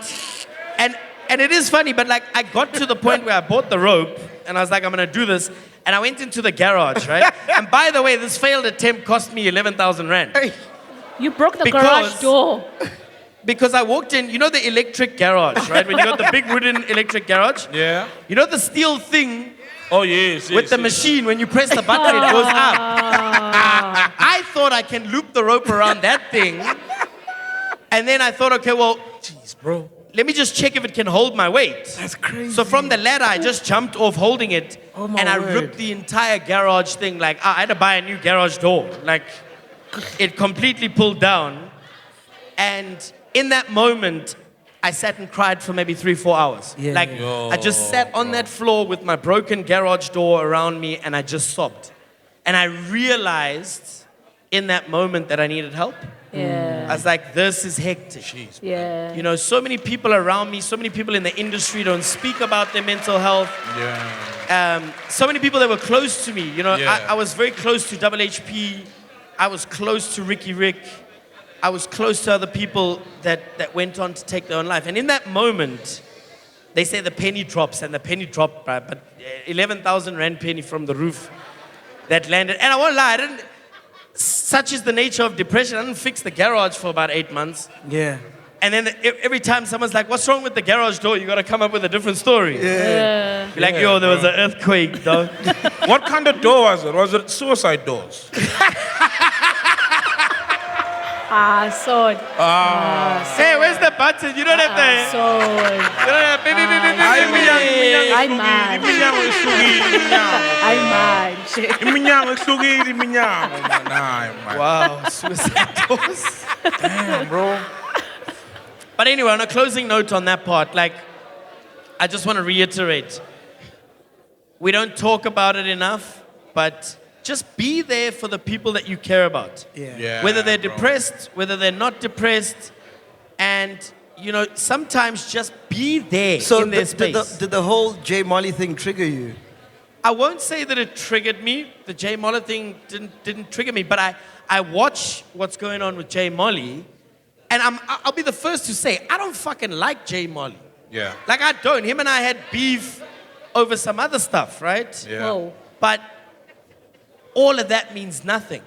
And it is funny, but like I got to the point where I bought the rope and I was like, I'm gonna do this. And I went into the garage, right? And by the way, this failed attempt cost me 11,000 rand. You broke the garage door. Because I walked in, you know the electric garage, right? When you got the big wooden electric garage? Yeah. You know the steel thing? Oh, yes. With the machine, when you press the button, it goes up. I thought I can loop the rope around that thing. And then I thought, okay, well, jeez, bro, let me just check if it can hold my weight. That's crazy. So from the ladder, I just jumped off holding it. Oh my and I word. ripped the entire garage thing. Like, I had to buy a new garage door. Like, it completely pulled down. And in that moment, I sat and cried for maybe 3-4 hours. Yeah. Like, I just sat on that floor with my broken garage door around me and I just sobbed. And I realized in that moment that I needed help. Yeah. I was like, this is hectic. Yeah. You know, so many people around me, so many people in the industry don't speak about their mental health. Yeah. So many people that were close to me. You know, Yeah. I was very close to Double HP. I was close to Ricky Rick. I was close to other people that went on to take their own life. And in that moment, they say the penny drops, and the penny dropped, but 11,000 rand penny from the roof that landed. And I won't lie, such is the nature of depression. I didn't fix the garage for about 8 months. Yeah. And then every time someone's like, what's wrong with the garage door? You got to come up with a different story. Yeah. You're like, yo, there was an earthquake, dog. What kind of door was it? Was it suicide doors? Sword. Hey, where's the button? You don't have the... Sword. You don't have... I'm mad. Wow, suicide doors. Damn, bro. But anyway, on a closing note on that part, like, I just want to reiterate, we don't talk about it enough, but just be there for the people that you care about. Yeah, Whether they're bro. depressed, whether they're not depressed, and, you know, sometimes just be there So in their space. did the whole J Molley thing trigger you? I won't say that it triggered me. The J Molley thing didn't trigger me, but I watch what's going on with J Molley, and I'll be the first to say, I don't fucking like J Molley. Yeah. Like, I don't. Him and I had beef over some other stuff, right? Yeah. Whoa. But all of that means nothing,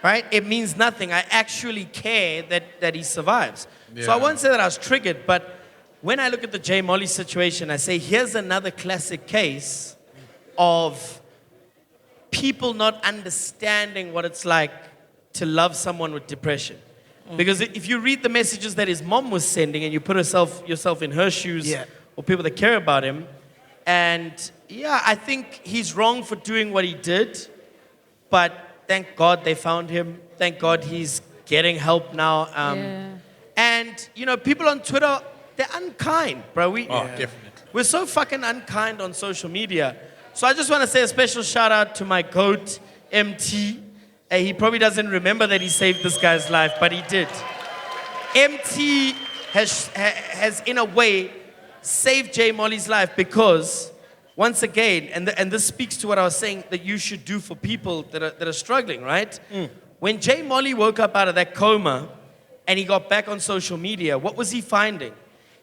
right? It means nothing. I actually care that he survives. So I Yeah. won't say that I was triggered, but when I look at the J Molley situation, I say, here's another classic case of people not understanding what it's like to love someone with depression. Because if you read the messages that his mom was sending and you put yourself in her shoes, Yeah. or people that care about him, and yeah, I think he's wrong for doing what he did, but thank God they found him. Thank God he's getting help now. And, you know, people on Twitter, they're unkind, bro. Definitely. We're so fucking unkind on social media. So I just want to say a special shout out to my goat, MT. He probably doesn't remember that he saved this guy's life, but he did. MT has in a way, saved J Molley's life because, once again, and this speaks to what I was saying that you should do for people that are struggling, right? When J Molley woke up out of that coma and he got back on social media, what was he finding?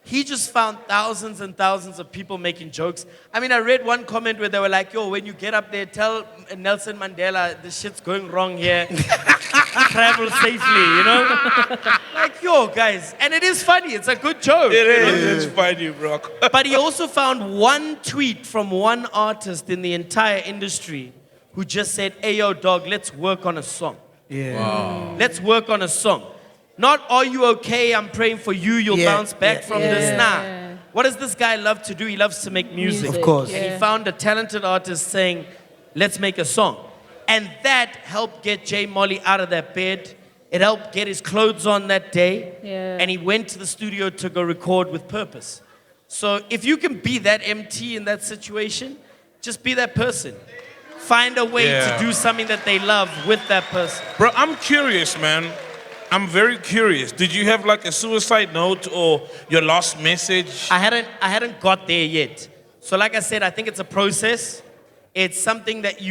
He just found thousands and thousands of people making jokes. I mean, I read one comment where they were like, yo, when you get up there, tell Nelson Mandela, this shit's going wrong here. travel safely, you know? Like, yo, guys. And it is funny. It's a good joke. It is. It's funny, bro. But he also found one tweet from one artist in the entire industry who just said, hey, yo, dog, let's work on a song. Yeah. Wow. Let's work on a song. Not, are you okay? I'm praying for you. You'll bounce back from this. Nah. What does this guy love to do? He loves to make music. Of course. And he found a talented artist saying, let's make a song. And that helped get J. Molley out of that bed. It helped get his clothes on that day. Yeah. And he went to the studio to go record with purpose. So if you can be that MT in that situation, just be that person. Find a way to do something that they love with that person. Bro, I'm curious, man. I'm very curious. Did you have like a suicide note or your last message? I hadn't got there yet. So like I said, I think it's a process. It's something that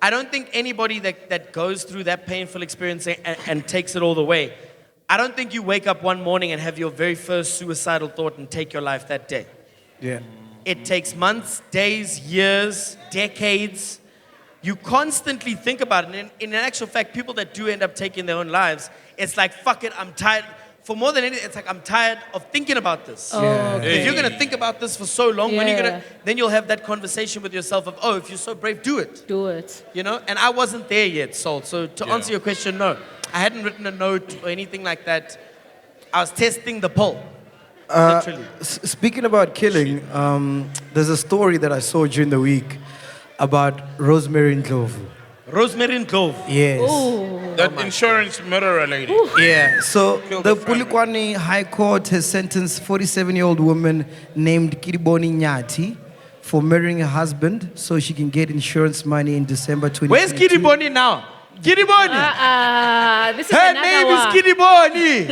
I don't think anybody that goes through that painful experience and takes it all the way, I don't think you wake up one morning and have your very first suicidal thought and take your life that day. Yeah. It takes months, days, years, decades. You constantly think about it. And in actual fact, people that do end up taking their own lives, it's like, fuck it, I'm tired. For more than anything, it's like, I'm tired of thinking about this. If you're going to think about this for so long, when then you'll have that conversation with yourself of, oh, if you're so brave, do it. Do it. You know? And I wasn't there yet, Sol. So to answer your question, no. I hadn't written a note or anything like that. I was testing the poll. Literally. Speaking about killing, there's a story that I saw during the week about Rosemary Ndlovu. Rosemary Ndlovu? Yes. Ooh. That insurance murderer lady. Yeah, so Killed the the family. Polokwane High Court has sentenced 47-year-old woman named Kiriboni Nyati for marrying her husband so she can get insurance money in December 2022. Where's Kiriboni now? Kiriboni! This is Her another name one. is Kiriboni!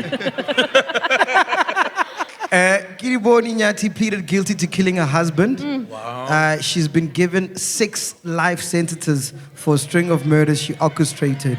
Kiriboni Nyati pleaded guilty to killing her husband. Wow. She's been given 6 life sentences for a string of murders she orchestrated.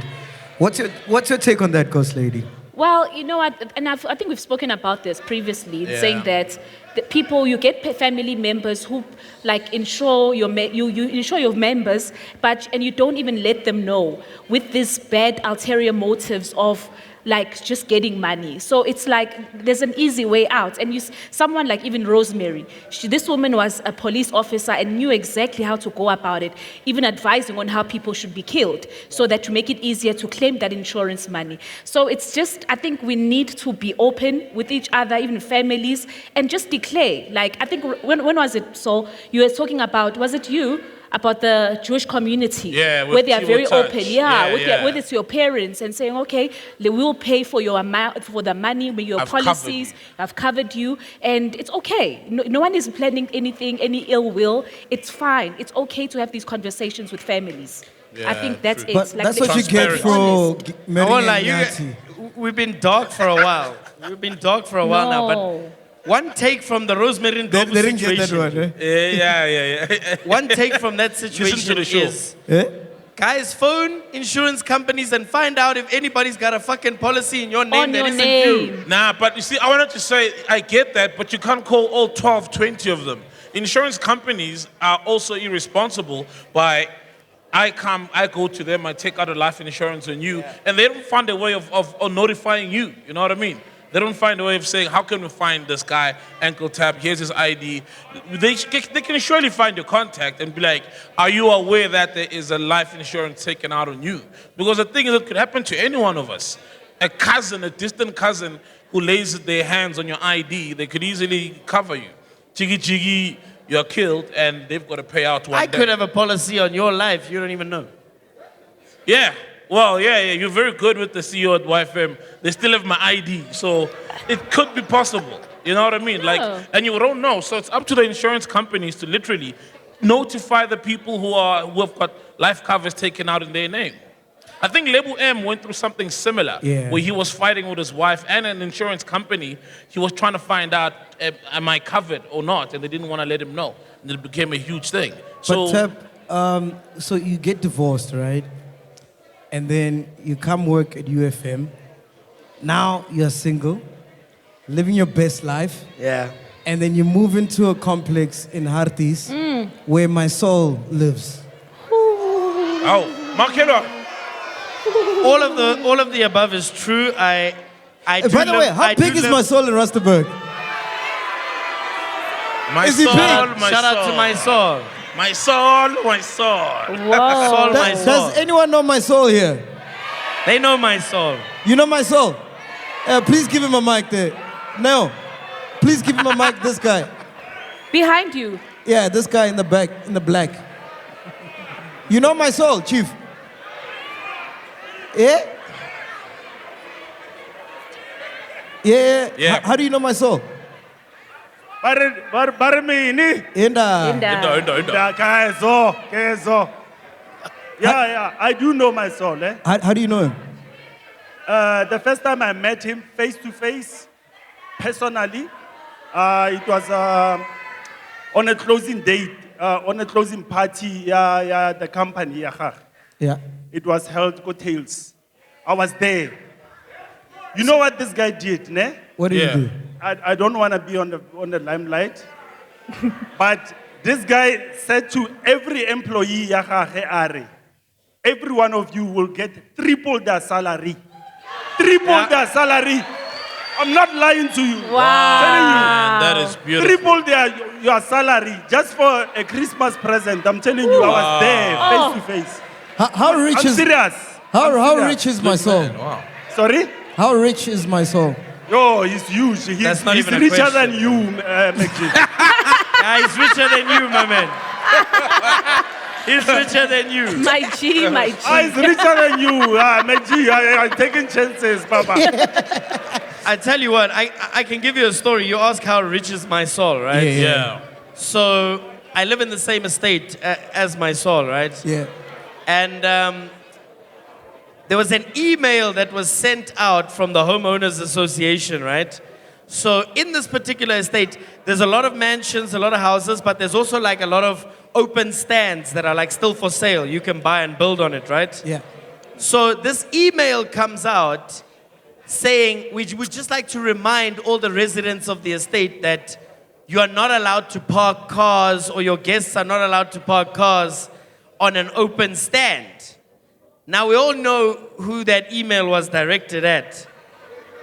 What's your take on that, Ghost Lady? Well, you know what, and I think we've spoken about this previously, saying that the people, you get family members who like insure your you insure your members, and you don't even let them know with these bad ulterior motives of like just getting money. So it's like there's an easy way out. And someone like even Rosemary, this woman was a police officer and knew exactly how to go about it, even advising on how people should be killed so that to make it easier to claim that insurance money. So it's just, I think we need to be open with each other, even families, and just declare. Like, I think, when was it? So you were talking about, was it you? About the Jewish community, where they are very open, whether it's your parents and saying, okay, we will pay for your amount, for the money, with your policies, I've covered you, and it's okay. No one is planning anything, any ill will. It's fine. It's okay to have these conversations with families. I think that's it. But like that's what you get for marrying Nyati. We've been dark for a while. Now, but one take from the Rosemary Ndlovu They didn't get situation. that one, Yeah. One take from that situation is, guys, phone insurance companies and find out if anybody's got a fucking policy in your name On that your isn't name. you. Nah, but you see, I wanted to say, I get that, but you can't call all 12, 20 of them. Insurance companies are also irresponsible by, I go to them, I take out a life insurance on you, and they don't find a way of notifying you, you know what I mean? They don't find a way of saying, how can we find this guy, Ankletap, here's his ID. They can surely find your contact and be like, are you aware that there is a life insurance taken out on you? Because the thing is, it could happen to any one of us. A cousin, a distant cousin who lays their hands on your ID, they could easily cover you. Chiggy, you're killed and they've got to pay out one I day. could have a policy on your life, you don't even know. Yeah. Well, yeah, you're very good with the CEO at YFM. They still have my ID, so it could be possible. You know what I mean? Like, and you don't know. So it's up to the insurance companies to literally notify the people who have got life covers taken out in their name. I think Lebu M went through something similar, where he was fighting with his wife and an insurance company. He was trying to find out, am I covered or not? And they didn't want to let him know. And it became a huge thing. So, But so you get divorced, right? And then you come work at YFM. Now you're single, living your best life. Yeah. And then you move into a complex in Harties where my soul lives. oh, Makelo. all of the above is true. I Hey, do by the way, live- how I do big is live- my soul in Rustenburg? My Is he soul, big? my Shout out to soul. my soul. My soul, my soul. Whoa. Soul, my soul. Does anyone know my soul here? They know my soul. You know my soul? Please give him a mic there. No. Please give him a mic, this guy. Behind you. Yeah, this guy in the back, in the black. You know my soul, Chief? Yeah? Yeah. Yeah. How do you know my soul? Barimini. Inda. Kezo. Yeah, I do know my soul. How do you know him? The first time I met him face to face, personally, it was on a closing date, on a closing party, the company. Yeah. It was held cocktails. I was there. You know what this guy did, ne? What did Yeah. you do? I don't want to be on the limelight, but this guy said to every employee, every one of you will get triple their salary. Triple their salary. I'm not lying to you. Wow. I'm telling you. Man, that is beautiful. Triple your salary just for a Christmas present. I'm telling you, I was there face to face. How rich I'm is serious. how serious. rich is my soul? Wow. Sorry? How rich is my soul? Yo, he's huge. That's not He's even a richer question. than you, MacG. Yeah, he's richer than you, my man. He's richer than you. My G, my G. He's richer than you, MacG. I'm taking chances, Papa. I tell you what, I can give you a story. You ask how rich is my soul, right? Yeah. So I live in the same estate as my soul, right? Yeah. And there was an email that was sent out from the Homeowners Association, right? So in this particular estate, there's a lot of mansions, a lot of houses, but there's also like a lot of open stands that are like still for sale. You can buy and build on it, right? Yeah. So this email comes out saying, we would just like to remind all the residents of the estate that you are not allowed to park cars, or your guests are not allowed to park cars on an open stand. Now we all know who that email was directed at,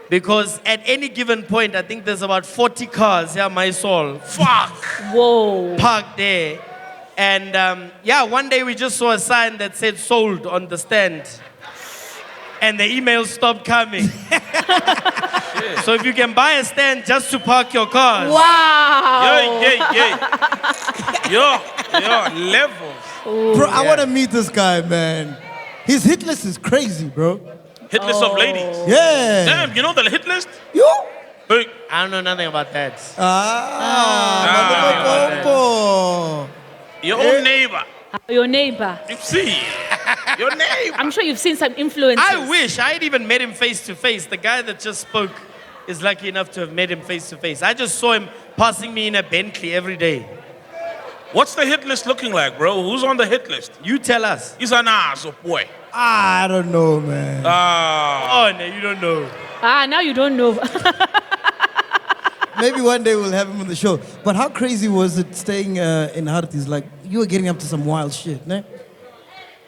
because at any given point, I think there's about 40 cars, my soul, Whoa. parked there. And one day we just saw a sign that said sold on the stand. And the email stopped coming. So if you can buy a stand just to park your cars. Wow. Yo, levels. Bro, I want to meet this guy, man. His hit list is crazy, bro. Hit list of ladies. Yeah. Damn, you know the hit list? You? Hey, I don't know nothing about that. Mpomp. your own neighbor. Your neighbor. You see, your neighbor. I'm sure you've seen some influences. I wish I had even met him face to face. The guy that just spoke is lucky enough to have met him face to face. I just saw him passing me in a Bentley every day. What's the hit list looking like, bro? Who's on the hit list? You tell us. He's an ass, oh boy. I don't know, man. Oh, no, you don't know. Now you don't know. Maybe one day we'll have him on the show. But how crazy was it staying in Harties? Like, you were getting up to some wild shit, ne?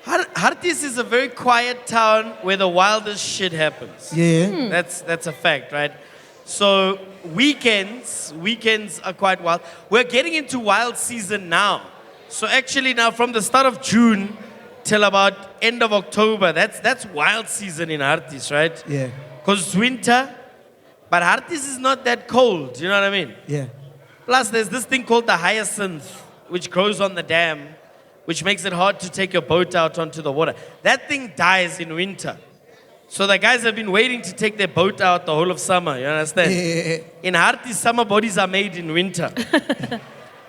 Harties is a very quiet town where the wildest shit happens. Yeah. That's a fact, right? So weekends are quite wild. We're getting into wild season now. So actually now from the start of June till about end of October, that's wild season in Harties, right? Yeah. Because it's winter, but Harties is not that cold, you know what I mean? Yeah. Plus there's this thing called the hyacinth, which grows on the dam, which makes it hard to take your boat out onto the water. That thing dies in winter. So the guys have been waiting to take their boat out the whole of summer, you understand? Yeah. In Harties, summer bodies are made in winter.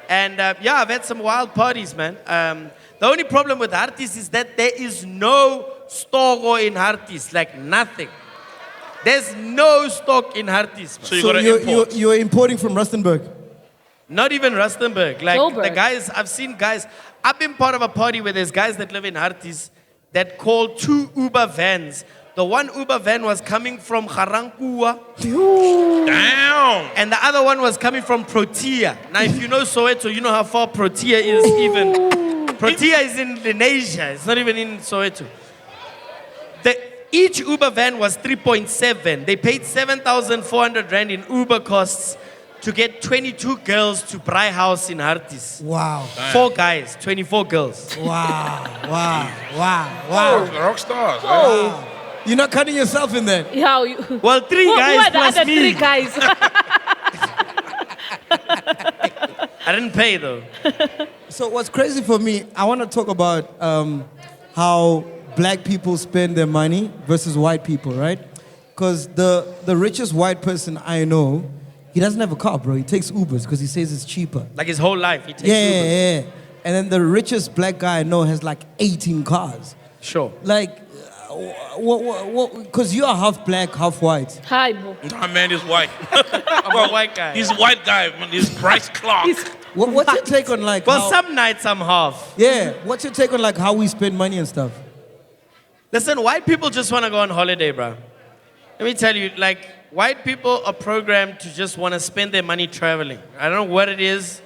And I've had some wild parties, man. The only problem with Harties is that there is no store in Harties, like nothing. There's no stock in Harties. Man. So you gotta import. you're importing from Rustenburg? Not even Rustenburg. Like Joburg. the guys, I've seen guys. I've been part of a party where there's guys that live in Harties that call 2 Uber vans. The one Uber van was coming from Garankuwa. Damn. And the other one was coming from Protea. Now, if you know Soweto, you know how far Protea is even. Protea is in Indonesia. It's not even in Soweto. Each Uber van was 3.7. They paid 7,400 rand in Uber costs to get 22 girls to Braai House in Harties. Wow. 4 guys, 24 girls. Wow. Wow. Wow. Oh, Wow. rock stars. Wow. You're not cutting yourself in there. Yeah. Well, 3 Who guys are the plus other me. 3 guys? I didn't pay though. So what's crazy for me, I want to talk about how black people spend their money versus white people, right? Because the richest white person I know, he doesn't have a car, bro. He takes Ubers because he says it's cheaper. Like his whole life, he takes Yeah, Ubers. yeah. And then the richest black guy I know has like 18 cars. Sure. Like, because you are half black, half white. Hi, Mo. Nah, man, he's white. I'm a white guy. He's a white guy, man. He's Bryce Clark. What's your take on like? Well, how- some nights I'm half. Yeah. What's your take on like how we spend money and stuff? Listen, white people just want to go on holiday, bro. Let me tell you, like, white people are programmed to just want to spend their money traveling. I don't know what it is,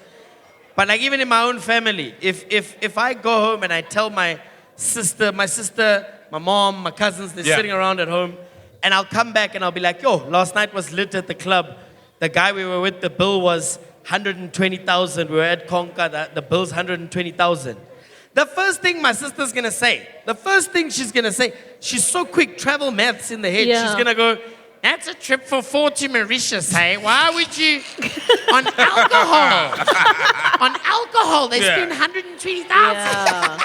but like even in my own family, if I go home and I tell my sister, my mom, my cousins, they're sitting around at home, and I'll come back and I'll be like, yo, last night was lit at the club. The guy we were with, the bill was 120,000. We were at Conca, the bill's 120,000. The first thing my sister's gonna say, she's so quick, travel maths in the head. Yeah. She's gonna go, that's a trip for 4 to Mauritius, hey? Why would you, on alcohol, they spend 120,000. Yeah.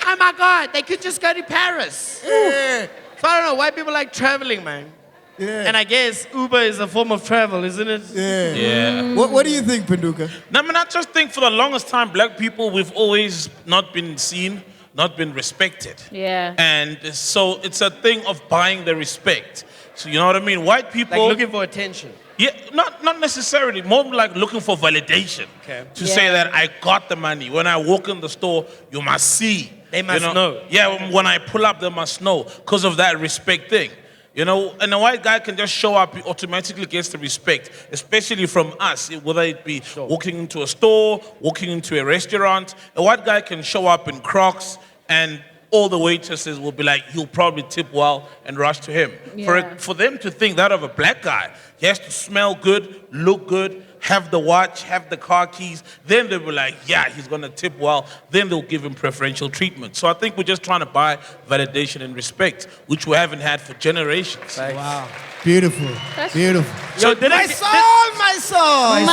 Oh my God, they could just go to Paris. So I don't know, white people like traveling, man. Yeah. And I guess Uber is a form of travel, isn't it? Yeah. Yeah. What do you think, Penduka? No, I mean, I just think for the longest time, black people, we've always not been seen, not been respected. Yeah. And so it's a thing of buying the respect. So you know what I mean? White people... Like looking for attention. Yeah, not necessarily. More like looking for validation. Okay. To say that I got the money. When I walk in the store, you must see. They must know. Yeah, when I pull up, they must know because of that respect thing. You know, and a white guy can just show up, he automatically gets the respect, especially from us, whether it be walking into a store, walking into a restaurant. A white guy can show up in Crocs and all the waitresses will be like, he'll probably tip well and rush to him. Yeah. For them to think that of a black guy, he has to smell good, look good, have the watch, have the car keys. Then they'll be like, yeah, he's going to tip well. Then they'll give him preferential treatment. So I think we're just trying to buy validation and respect, which we haven't had for generations. Wow. Beautiful. Beautiful. Yo, My soul.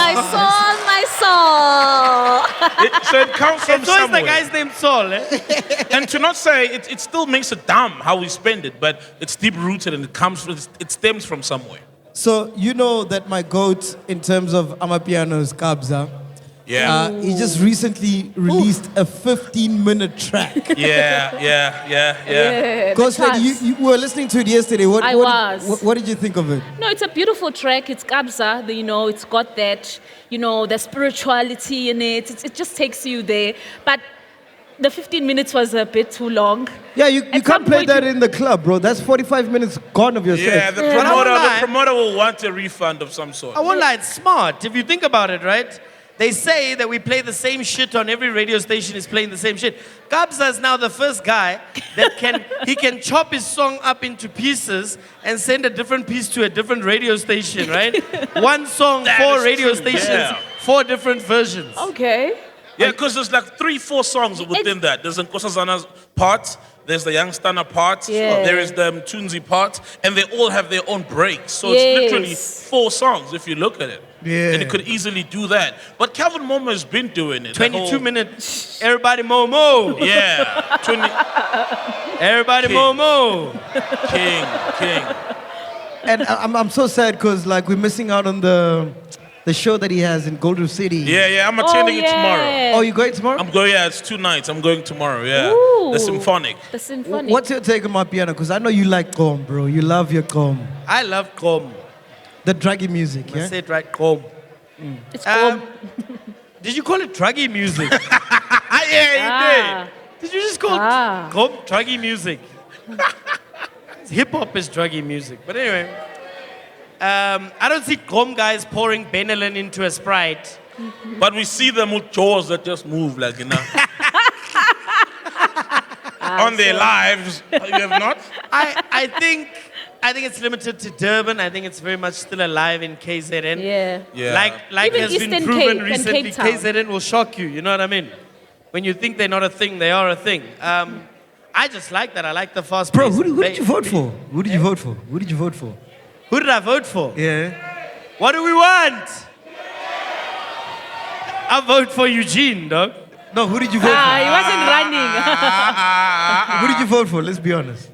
So it comes from It's always somewhere. the guy's name Saul, eh? And to not say, it still makes it dumb how we spend it, but it's deep-rooted and it stems from somewhere. So you know that my goat in terms of Amapiano is Kabza. Yeah. He just recently released a 15-minute track. Yeah. Ghost the Lady, you were listening to it yesterday. What did you think of it? No, it's a beautiful track. It's Kabza. It's got that, the spirituality in it. It just takes you there. But the 15 minutes was a bit too long. Yeah, you At some can't play point that in the club, bro. That's 45 minutes gone of your Yeah, set. the I won't lie. promoter will want a refund of some sort. I won't lie, it's smart. If you think about it, right? They say that we play the same shit on every radio station is playing the same shit. Kabza is now the first guy that can chop his song up into pieces and send a different piece to a different radio station, right? One song, That 4 is radio true, stations, yeah. 4 different versions. Okay. Yeah, because there's like 3-4 songs within that. There's Nkosazana's part, there's the Youngstana part, Yeah. there is the Mtunzi part, and they all have their own breaks. So Yes. it's literally 4 songs if you look at it. Yeah. And it could easily do that. But Calvin Momo has been doing it. 22 minutes, everybody Momo. Yeah. 20, Everybody King. Momo. King. And I'm so sad because like we're missing out on the show that he has in Golden City. Yeah, I'm attending it tomorrow. Oh, you going tomorrow? I'm going, it's 2 nights. I'm going tomorrow, yeah. Ooh. The Symphonic. The symphonic. What's your take on my piano? Because I know you like Gqom, bro. You love your Gqom. I love Gqom. The druggy music, I yeah? say it right, Gqom. It's called. Did you call it druggy music? Yeah, Did you just call Ah. Gqom druggy music? Hip hop is druggy music. But anyway, I don't see Gqom guys pouring Benylin into a Sprite. But we see them with jaws that just move, like, on their lives. You have not? I think it's limited to Durban. I think it's very much still alive in KZN. Yeah. Like Even has Eastern been proven Cape and recently, Cape Town. KZN will shock you. You know what I mean? When you think they're not a thing, they are a thing. I just like that. I like the fast Bro, pace. who did you vote for? Who did you vote for? Who did you vote for? Who did I vote for? Yeah. What do we want? I vote for Eugene, dog. No, who did you vote for? He wasn't running. Who did you vote for? Let's be honest.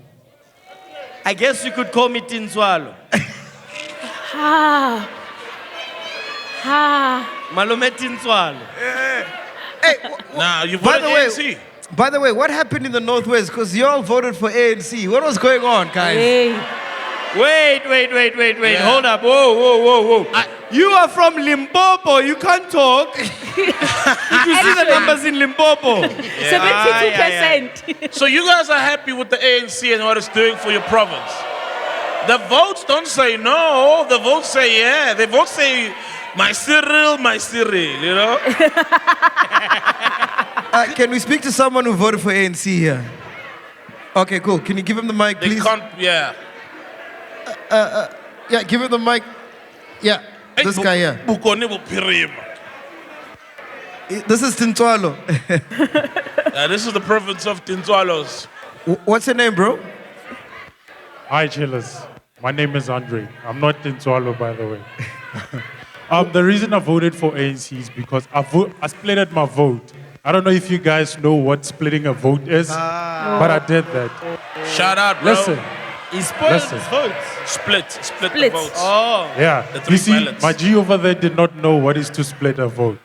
I guess you could call me Tinswalo. Malume Tinswalo. Nah, you voted ANC. By the way, what happened in the Northwest? Because you all voted for ANC. What was going on, guys? Hey. Wait. Hold up. Whoa. You are from Limpopo. You can't talk. Did you see the numbers in Limpopo? 72%. So you guys are happy with the ANC and what it's doing for your province? The votes don't say no. The votes say yeah. The votes say my Cyril, you know? Can we speak to someone who voted for ANC here? Okay, cool. Can you give him the mic, They please? can't, yeah. Yeah, give him the mic. Yeah, this guy here. This is Tintswalo. This is the province of Tintswalos. What's your name, bro? Hi, chillers. My name is Andre. I'm not Tintswalo, by the way. The reason I voted for ANC is because I splitted my vote. I don't know if you guys know what splitting a vote is, but I did that. Shout out, bro. Listen. He spoiled his votes. Split the votes. Oh. Yeah. The You see, ballots. MacG over there did not know what is to split a vote.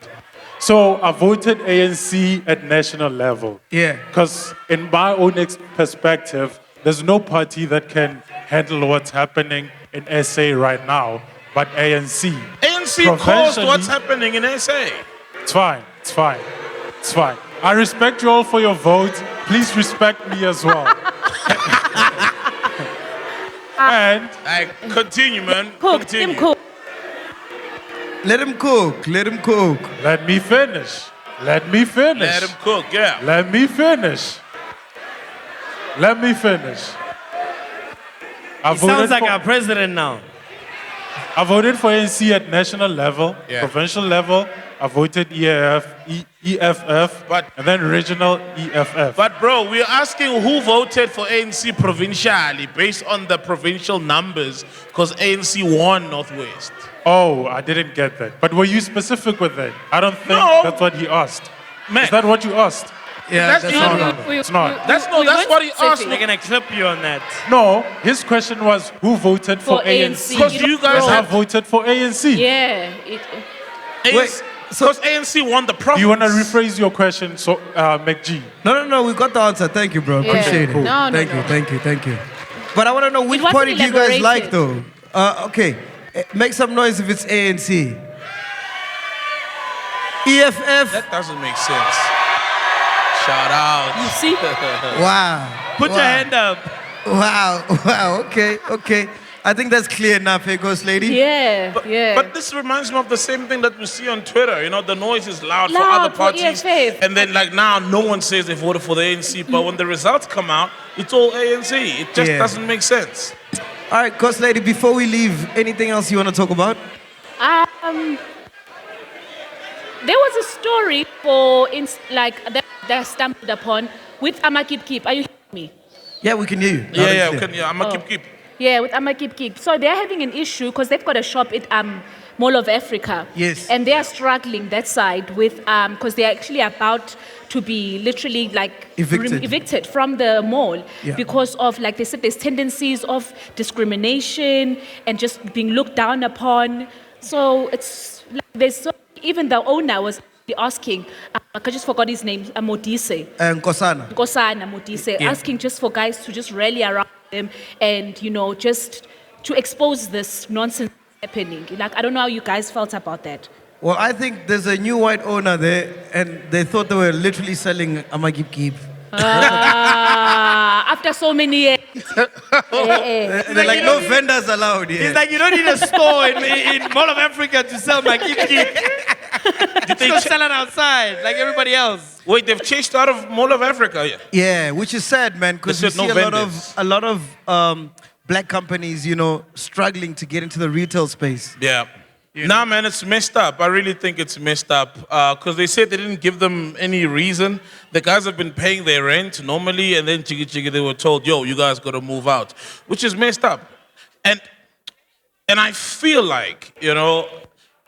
So I voted ANC at national level. Yeah. Because in my own perspective, there's no party that can handle what's happening in SA right now but ANC. ANC caused what's happening in SA. It's fine. I respect you all for your vote. Please respect me as well. And continue, man. Cook, him cook. Let him cook. Let me finish. Let him cook, yeah. Let me finish. He sounds like our president now. I voted for ANC at national level, Yeah. provincial level. I voted EFF, and then regional EFF. But bro, we're asking who voted for ANC provincially based on the provincial numbers because ANC won Northwest. Oh, I didn't get that. But were you specific with that? I don't think No. that's what he asked. Man. Is that what you asked? Yeah, That's not. It's not. That's what he asked. They're gonna clip you on that. No, his question was who voted for ANC? Because you guys I have voted for ANC. Yeah. Wait, because ANC won the province. Do you want to rephrase your question, so MacG? No, we got the answer. Thank you, bro. Appreciate Cool. it. No, no, Thank you. But I want to know which wasn't party do you guys like, elaborated. though? Okay, make some noise if it's ANC. EFF. That doesn't make sense. Shout out. You see? Wow. Put your hand up. Wow. Okay. I think that's clear enough, hey, Ghost Lady? Yeah. But this reminds me of the same thing that we see on Twitter. You know, the noise is loud for Loud other for parties. EFF. And then, like, now no one says they voted for the ANC. But when the results come out, it's all ANC. It just Yeah. doesn't make sense. All right, Ghost Lady, before we leave, anything else you want to talk about? There was a story that I stumbled upon with Keep. Are you hearing me? Yeah, we can hear you. I'm going to keep. Yeah, with Keep. So they're having an issue because they've got a shop at Mall of Africa. Yes. And they are struggling that side with because they're actually about to be literally like Evicted. from the mall Yeah. because of, like they said, there's tendencies of discrimination and just being looked down upon. So it's like even the owner was asking, I just forgot his name, Modise. Nkosana. Nkosana Modise, Yeah. asking just for guys to just rally around them and, just to expose this nonsense happening. Like, I don't know how you guys felt about that. Well, I think there's a new white owner there, and they thought they were literally selling Keep. After so many years. They're like, no vendors allowed here. It's like you don't need a store in Mall of Africa to sell my Keep. Just go sell it outside like everybody else. Wait, they've chased out of Mall of Africa. Yeah. Yeah, which is sad, man, because They we said see no vendors. a lot of black companies, struggling to get into the retail space. Yeah. Nah, man, it's messed up. I really think it's messed up because they said they didn't give them any reason. The guys have been paying their rent normally, and then they were told, yo, you guys got to move out, which is messed up. And I feel like,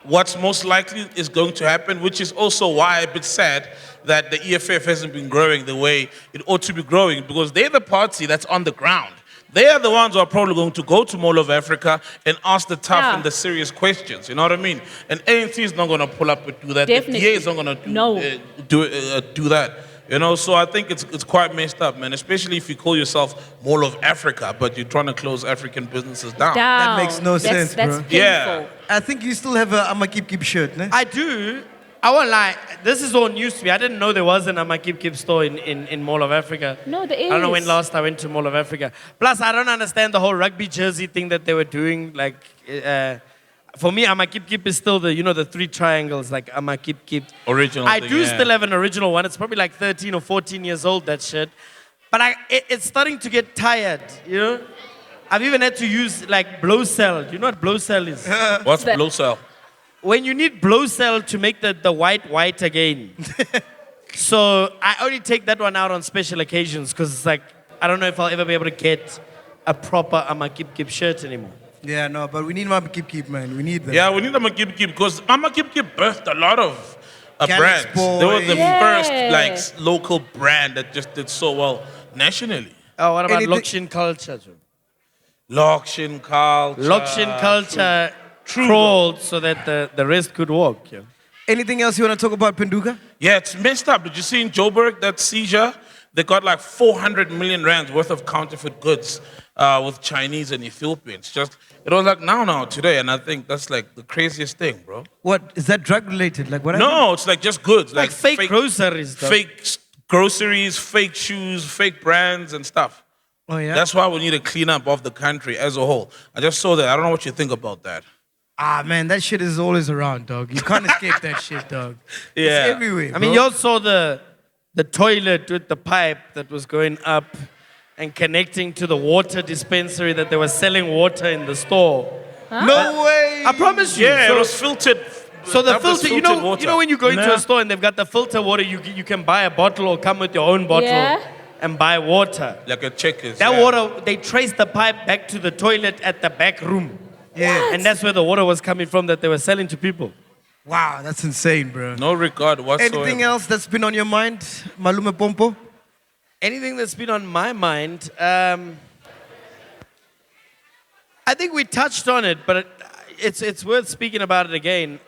what's most likely is going to happen, which is also why I'm a bit sad that the EFF hasn't been growing the way it ought to be growing, because they're the party that's on the ground. They are the ones who are probably going to go to Mall of Africa and ask the tough and the serious questions. You know what I mean? And ANC is not going to pull up and do that. Definitely. The DA is not going to do that. So I think it's quite messed up, man. Especially if you call yourself Mall of Africa, but you're trying to close African businesses down. That makes no sense, that's bro. painful. Yeah. I think you still have a Amakeep shirt, ne? I do. I won't lie. This is all news to me. I didn't know there was an Amakeep store in Mall of Africa. No, there is. I don't know when last I went to Mall of Africa. Plus, I don't understand the whole rugby jersey thing that they were doing. Like, for me, Amakeep is still the 3 triangles, like Amakeep. Original I thing, do yeah. still have an original one. It's probably like 13 or 14 years old, that shit. But it's starting to get tired, I've even had to use like blow cell. Do you know what blow cell is? What's blow cell? When you need blow cell to make the white again. So I only take that one out on special occasions because it's like, I don't know if I'll ever be able to get a proper Amakeep shirt anymore. Yeah, no, but we need Amakeep, man. We need them. Yeah, we need Amakeep because Amakeep birthed a lot of Calyx brands. Boy. They were the Yeah. first local brand that just did so well nationally. Oh, what about Anything- Lokshin culture? Joe? Lokshin culture. Lokshin culture crawled so that the rest could walk. Yeah. Anything else you want to talk about, Penduka? Yeah, it's messed up. Did you see in Joburg that seizure? They got like 400 million rands worth of counterfeit goods with Chinese and Ethiopians. It was like now today, and I think that's like the craziest thing, bro. What is that drug related? Like what? happened? No, it's like just goods, Like fake groceries. Though. fake groceries, fake shoes, fake brands and stuff. Oh yeah. That's why we need a cleanup of the country as a whole. I just saw that. I don't know what you think about that. Man, that shit is always around, dog. You can't escape that shit, dog. Yeah. It's everywhere. I mean, bro. you all saw the toilet with the pipe that was going up and connecting to the water dispensary that they were selling water in the store. No way. I promise you. Yeah, so, it was filtered. so the that was filter, filtered water. you know when you go into Nah. a store and they've got the filter water, you can buy a bottle or come with your own bottle Yeah. and buy water. Like a checkers. That yeah. water, they traced the pipe back to the toilet at the back room. Yeah. And that's where the water was coming from that they were selling to people. Wow, that's insane, bro. No regard whatsoever. Anything else that's been on your mind, Malume Mpomp? Anything that's been on my mind, I think we touched on it, but it's worth speaking about it again.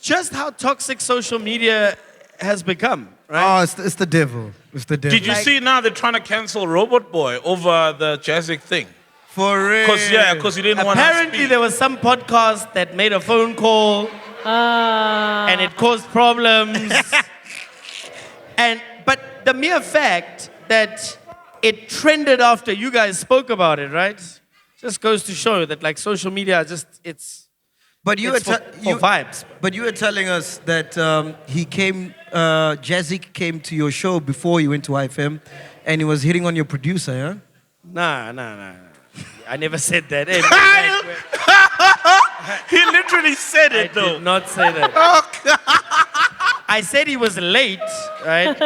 Just how toxic social media has become, right? Oh, it's the devil. It's the devil. Did you see now they're trying to cancel Robot Boy over the Jazzic thing? For real? Because he didn't want to Apparently, speak. there was some podcast that made a phone call and it caused problems. But the mere fact that it trended after you guys spoke about it, right? Just goes to show that like social media it's But you were for vibes. But you were telling us that Jazzic came to your show before you went to YFM, and he was hitting on your producer, yeah? Nah. I never said that. Hey, He literally said I it though. did not say that. I said he was late, right?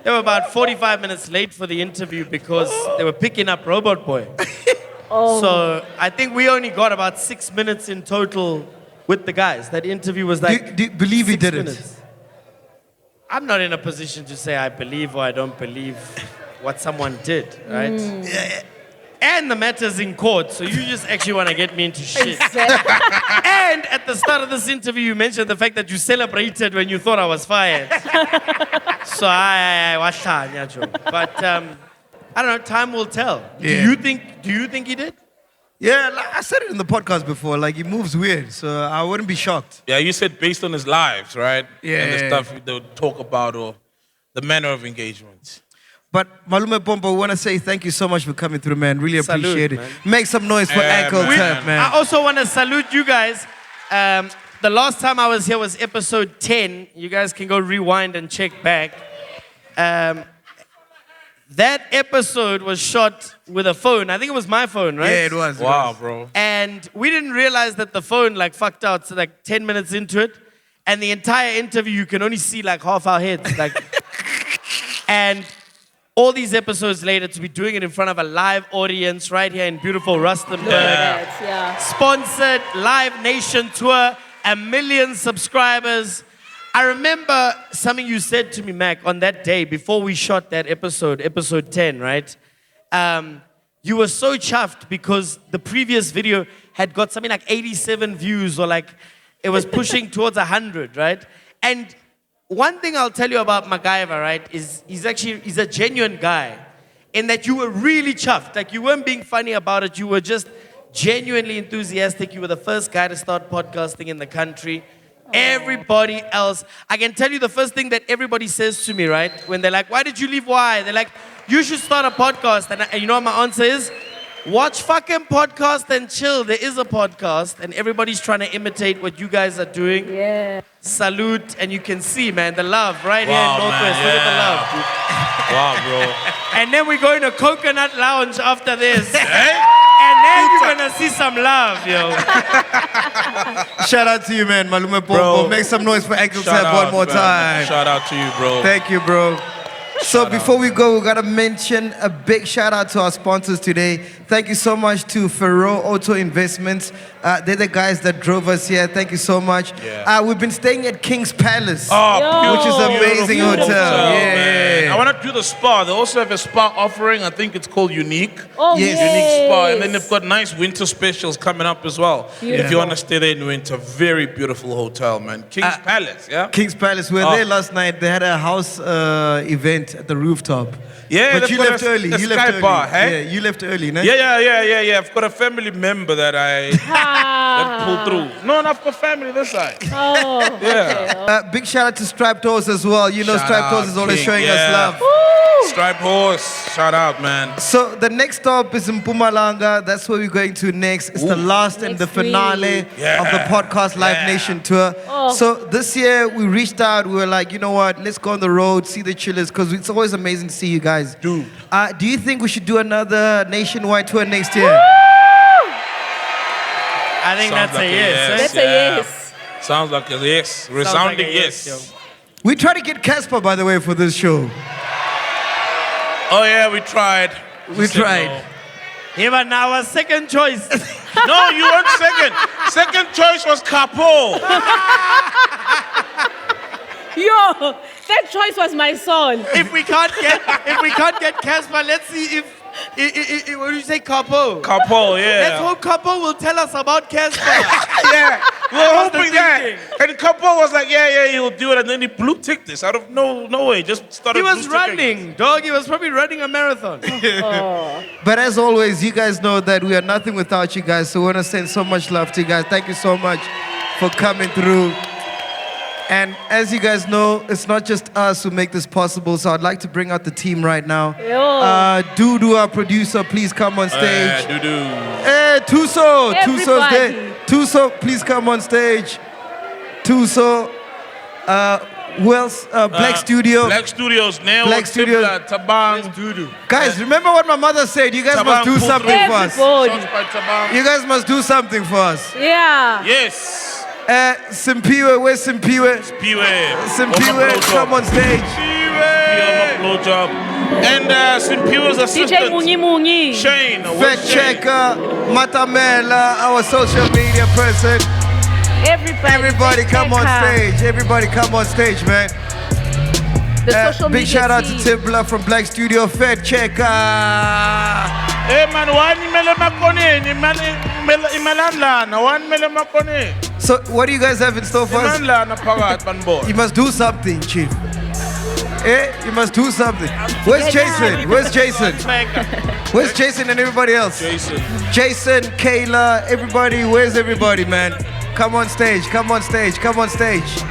They were about 45 minutes late for the interview because they were picking up Robot Boy. So I think we only got about 6 minutes in total with the guys. That interview was like Do you believe he 6 did it? minutes. I'm not in a position to say I believe or I don't believe what someone did, right? And the matter's in court, so you just actually want to get me into shit. And at the start of this interview, you mentioned the fact that you celebrated when you thought I was fired. So I but I don't know. Time will tell. Yeah. Do you think he did? Yeah, like I said it in the podcast before. Like he moves weird, so I wouldn't be shocked. Yeah, you said based on his lives, right? Yeah. And the stuff they would talk about or the manner of engagement. But Malume Mpomp, we want to say thank you so much for coming through, man. Really appreciate Salute, it. Make some noise for Yeah, Ankletap, man. I also want to salute you guys. The last time I was here was episode 10. You guys can go rewind and check back. That episode was shot with a phone. I think it was my phone, right? Yeah, it was. Wow, bro. And we didn't realize that the phone like fucked out. So like 10 minutes into it, and the entire interview you can only see like half our heads. Like, and all these episodes later to be doing it in front of a live audience right here in beautiful Rustenburg. Yeah. Sponsored Live Nation tour, 1 million subscribers. I remember something you said to me, Mac, on that day before we shot that episode 10, right? You were so chuffed because the previous video had got something like 87 views or like it was pushing towards 100, right? And one thing I'll tell you about MacGyver, right, is he's a genuine guy in that you were really chuffed. Like you weren't being funny about it. You were just genuinely enthusiastic. You were the first guy to start podcasting in the country. Everybody else, I can tell you the first thing that everybody says to me, right? When they're like, why did you leave Y? They're like, you should start a podcast. And you know what my answer is? Watch fucking podcast and chill. There is a podcast and everybody's trying to imitate what you guys are doing. Yeah. Salute, and you can see, man, the love right here in Northwest. Look at the love. Wow, bro. And then we go into Coconut Lounge after this. And then you're gonna see some love, yo. Shout out to you, man. Malume Mpomp. Make some noise for Ankletap one more time. Shout out to you, bro. Thank you, bro. So before we go, we gotta mention a big shout out to our sponsors today. Thank you so much to Faro Auto Investments. They're the guys that drove us here. Thank you so much. Yeah. We've been staying at King's Palace, Oh, which is an amazing beautiful hotel. man. Yeah. I want to do the spa. They also have a spa offering. I think it's called Unique. Oh, Yes. Unique spa. And then they've got nice winter specials coming up as well. If you want to stay there in winter, very beautiful hotel, man. King's Palace, yeah? King's Palace. We were there last night. They had a house event at the rooftop. Yeah, But they've you got left a early. You left sky early. bar, hey? Yeah, you left early, no? Yeah. I've got a family member that that pulled through. No, I've got family this side. Oh, Yeah. Big shout out to Striped Horse as well. You know Shout Striped out, Horse is always King. showing Yeah. us love. Striped Horse, shout out, man. So the next stop is in Mpumalanga. That's where we're going to next. It's the last and the Next week. finale of the Podcast Live Nation tour. Oh. So this year we reached out. We were like, you know what? Let's go on the road, see the chillers, because it's always amazing to see you guys. Dude. Do you think we should do another nationwide tour next year? I think Sounds that's like a yes. That's a yes. Sounds like a yes. Resounding like a yes. yes, We tried to get Casper, by the way, for this show. Oh yeah, we tried. We Said tried. no. Yeah, but now our second choice. No, you weren't second. Second choice was Capo. Yo, that choice was my son. If we can't get Casper, let's see if what do you say, Capo? Capo, Let's yeah. hope Capo will tell us about Casper. Yeah, we were That was the hoping that. thinking. And Capo was like, yeah, he'll do it. And then he blue ticked this out of no way. Just started He was blue ticking. running, dog. He was probably running a marathon. But as always, you guys know that we are nothing without you guys. So we want to send so much love to you guys. Thank you so much for coming through. And as you guys know, it's not just us who make this possible. So I'd like to bring out the team right now. Dudu, our producer, please come on stage. Doo-doo. Hey, Tuso. Tuso's Everybody. there. Tuso, please come on stage. Tuso. Who else? Black Studio. Black Studios, Neo, Black Studios. Tibla, Tabang. Guys, remember what my mother said. You guys Tabang must do pulled something through. for us. Everybody. Shots by Tabang. You guys must do something for us. Yeah. Yes. Simpiwe, where's Simpiwe? Piwe. Simpiwe, come on stage. Piwe, blowjob. And Simpiwe's DJ assistant, Mungi Mungi. Shane. Fact Where's Shane? checker, Matamela, our social media person. Everybody come on stage. Everybody come on stage, man. The social Big media shout out to team. Tibla from Black Studio. Fact checker. Hey man, one mele makone, imelandlana, one mele makone. So, what do you guys have in store for us? Imelandlana pagat banbo. You must do something, Chief. You must do something. Where's Jason? Where's Jason? Where's Jason and everybody else? Jason, Kayla, everybody. Where's everybody, man? Come on stage. Come on stage. Come on stage.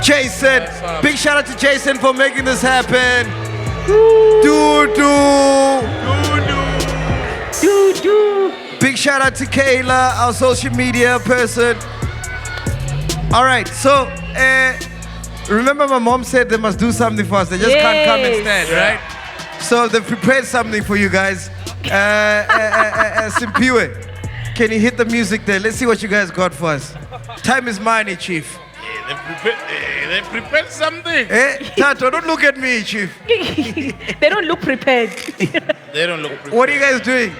Jason. Big shout out to Jason for making this happen. Big shout out to Kayla, our social media person. All right, so remember my mom said they must do something for us. They just can't come and stand, right? So they've prepared something for you guys. Simpiwe, can you hit the music there? Let's see what you guys got for us. Time is money, Chief. They prepared something. Tato, don't look at me, Chief. They don't look prepared. They don't look prepared. What are you guys doing?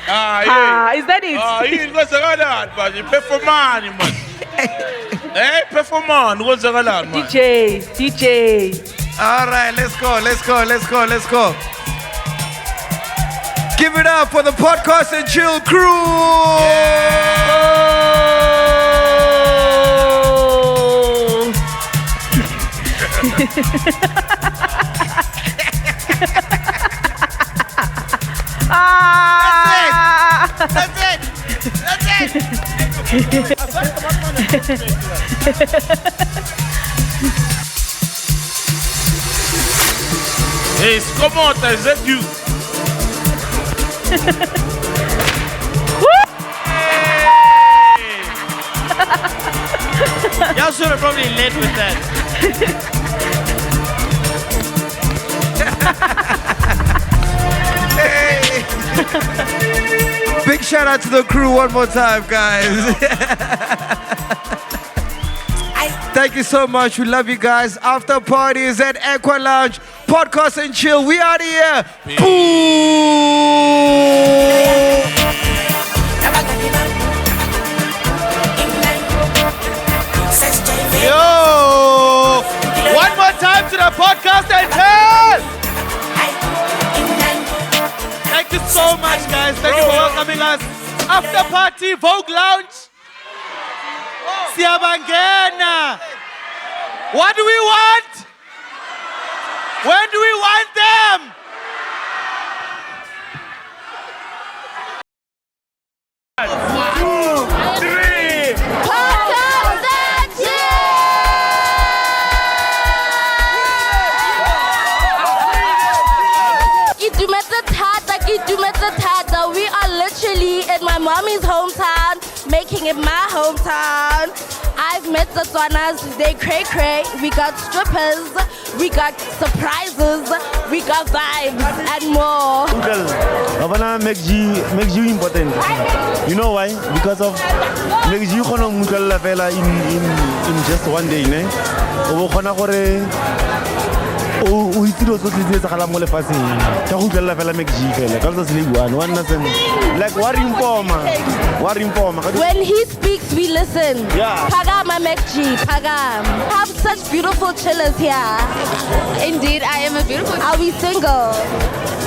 Is that it? You got to but you pay for money, man. Pay for money. What's the man? DJ. All right, let's go. Give it up for the Podcast and Chill crew. That's it. Hey, Skomota, is that you? Y'all should have probably led with that. Big shout out to the crew one more time, guys. Thank you so much. We love you guys. After party is at Aqua Lounge. Podcast and Chill. We out of here. Yo! One more time to the Podcast and Chill! Thank you so much, guys. Thank you for welcoming us. After party, Vogue Lounge. Siabangena. What do we want? When do we want them? We are literally in my mommy's hometown, making it my hometown. I've met the Tswanas, they cray. We got strippers, we got surprises, we got vibes and more. Uncle, Havana MacG important. You know why? Because of MacG kono mukal la fela in just one day, ne? O kona gore o itiro so tse tsa kala mo le faseng. Ka go tlela fela MacG fela. Ka tsa sleep one nothing. Like Mpomp. When he speaks, we listen. Yeah. Pagama MacG, Pagam. Have such beautiful chillers here. Indeed, I am a beautiful. Are we single?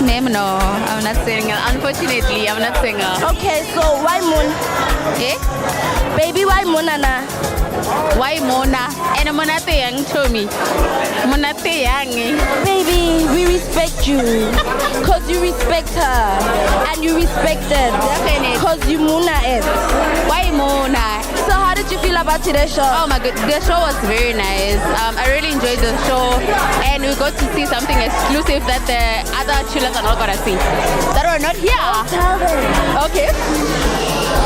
No, I'm not single. Unfortunately, I'm not single. Okay, so why Moon? Baby, why Monana? Why Mona? And Monate Yang told me. Monate Yang. Baby, we respect you. Cause you respect her. And you respect it. Definitely. Cause you Mona it. Why Mona? So how did you feel about today's show? Oh my god, the show was very nice. I really enjoyed the show. And we got to see something exclusive that the other chillers are not gonna see. That were not here. Tell them. Okay.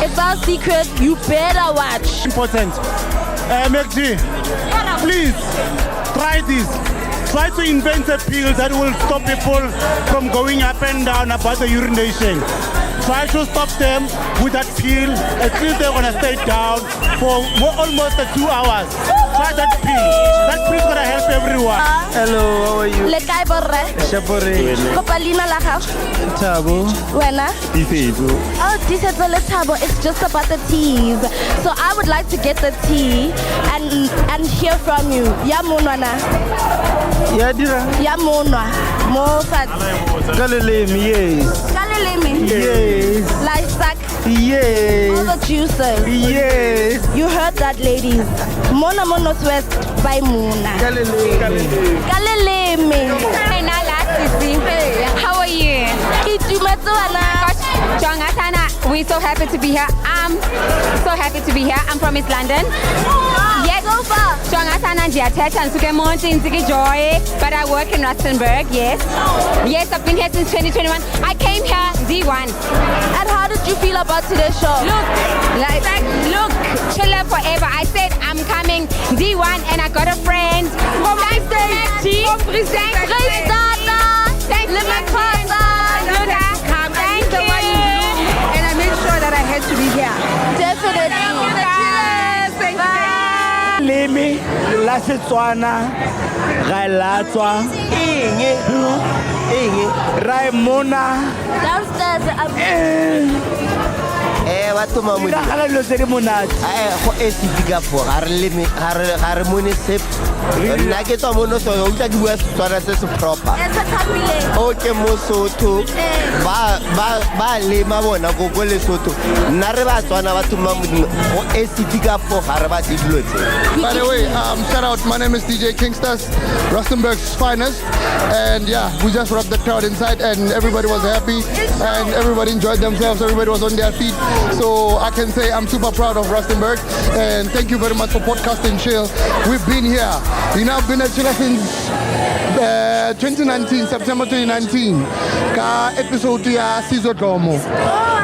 It's our secret. You better watch. Important. MacG, please try this. Try to invent a pill that will stop people from going up and down about the urination. Try to stop them with that pill. At least they're gonna stay down for almost 2 hours. Try that pill. That pill's gonna help everyone. Hello, how are you? Le kai borre? Shapore. Kopalina la gago. Tabo. Wena? Disebo. Oh, disebo le tabo. It's just about the teas. So I would like to get the tea and hear from you. Ya monwana. Ya dira. Ya monwa. Mo fat. Galilemi, yes. Galilemi. Yes. Livestock. Yes. All the juices. Yes. You heard that, ladies. Mona Monoswest by Mona. Galilemi. Galilemi. How are you? Itumetswana. Jongatana. We're so happy to be here. I'm so happy to be here. I'm from East London. Yes. So far. But I work in Rustenburg, yes. Yes, I've been here since 2021. I came here D1. And how did you feel about today's show? Look, chiller forever. I said I'm coming D1 and I got a friend. Thanks to MacG. Thank you. Thank you. And I made sure that I had to be here. Definitely. Limi, la Setswana, ra latswa. Raimona. Downstairs. Batho mamodi Ga lo tse di monate. Go SCP ka for ga re mone sep nna ke tswa mono so o tla di bua Setswana se se proper o ke Mosotho ba lema bona go go Lesotho nna re ba Tswana batho mamodi go SCP ka for ga re ba di dilo tse. By the way, shout out, my name is DJ Kingsters, Rustenburg's finest, and yeah, we just rocked the crowd inside and everybody was happy and everybody enjoyed themselves, everybody was on their feet. So I can say I'm super proud of Rustenburg and thank you very much for podcasting Chill. We've been here. You know, I've been at Chill since 2019, September 2019. Ka episode ya Sizo Domo.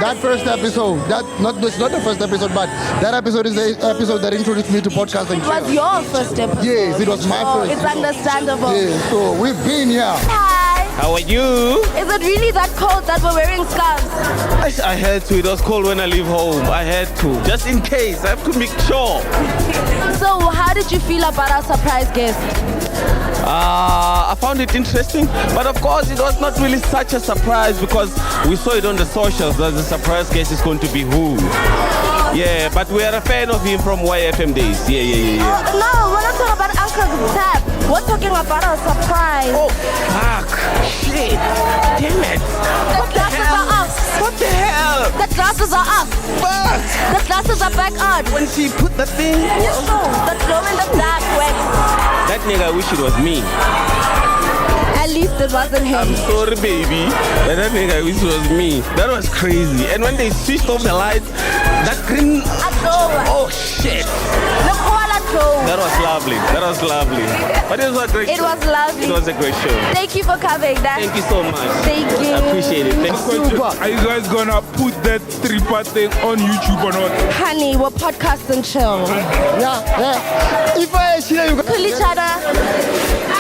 That first episode, it's not the first episode, but that episode is the episode that introduced me to podcasting. It was your first episode. Yes, it was my first. It's understandable. Yeah, so we've been here. Hi. How are you? Is it really that cold that we're wearing scarves? I had to. It was cold when I leave home. I had to. Just in case. I have to make sure. So how did you feel about our surprise guest? I found it interesting, but of course it was not really such a surprise because we saw it on the socials that the surprise guest is going to be who. Yeah, but we are a fan of him from YFM days. Yeah. No, we're not talking about Ankletap. We're talking about a surprise. Oh, fuck. Shit. Damn it. The glasses are off. What the hell? The glasses are off. Fuck. The glasses are back on. When she put that thing. The glow in the dark wax. That nigga, I wish it was me. At least it wasn't him. I'm sorry, baby. But that nigga, I wish it was me. That was crazy. And when they switched off the lights, that green. Oh, shit. That was lovely. That was lovely. But it was a great show. It was lovely. It was a great show. Thank you for coming. Thank you so much. Thank you. I appreciate it. Thanks. Are you guys gonna put that stripper thing on YouTube or not? Honey, we're podcasting Chill. Yeah. If I see you cool each other.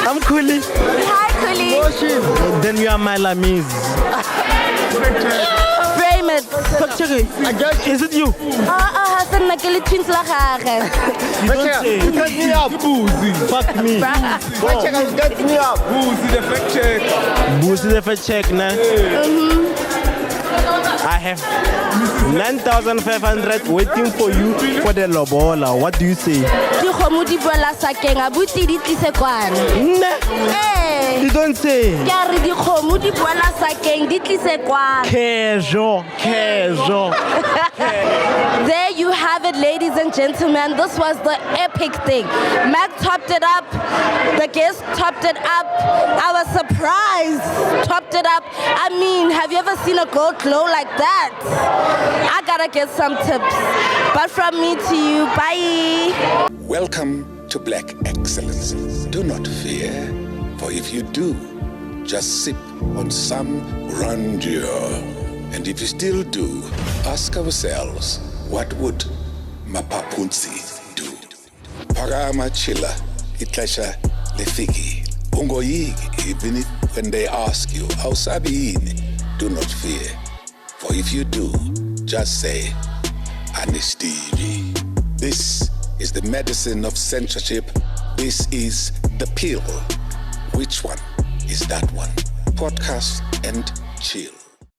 I'm Kuli. Hi, Kuli. Then we are my lamis. Frame it. Is it you? Hassan Nakeli twins la gage. You got me up. Fuck me. You got me up. Boozy the fact check. Boozy the fact check, nah. I have 9,500 waiting for you for the lobola. What do you say? Di khomo di bola sakeng abuti di tlise kwana. You don't say. Ke re di khomo di bola sakeng di tlise kwana. Casual. There you have it, ladies and gentlemen. This was the epic thing. MacG topped it up. The guest topped it up. Our surprise topped it up. I mean, have you ever seen a girl glow like that? I gotta get some tips. But from me to you, bye. Welcome to Black Excellence. Do not fear, for if you do, just sip on some grandeur. And if you still do, ask ourselves, what would Mapapunzi do? Parama chilla, itlasha lefiki. Ungoyigi, even when they ask you, how sabiini, do not fear. For if you do, just say, Anestidi. This is the medicine of censorship. This is the pill. Which one is that one? Podcast and Chill.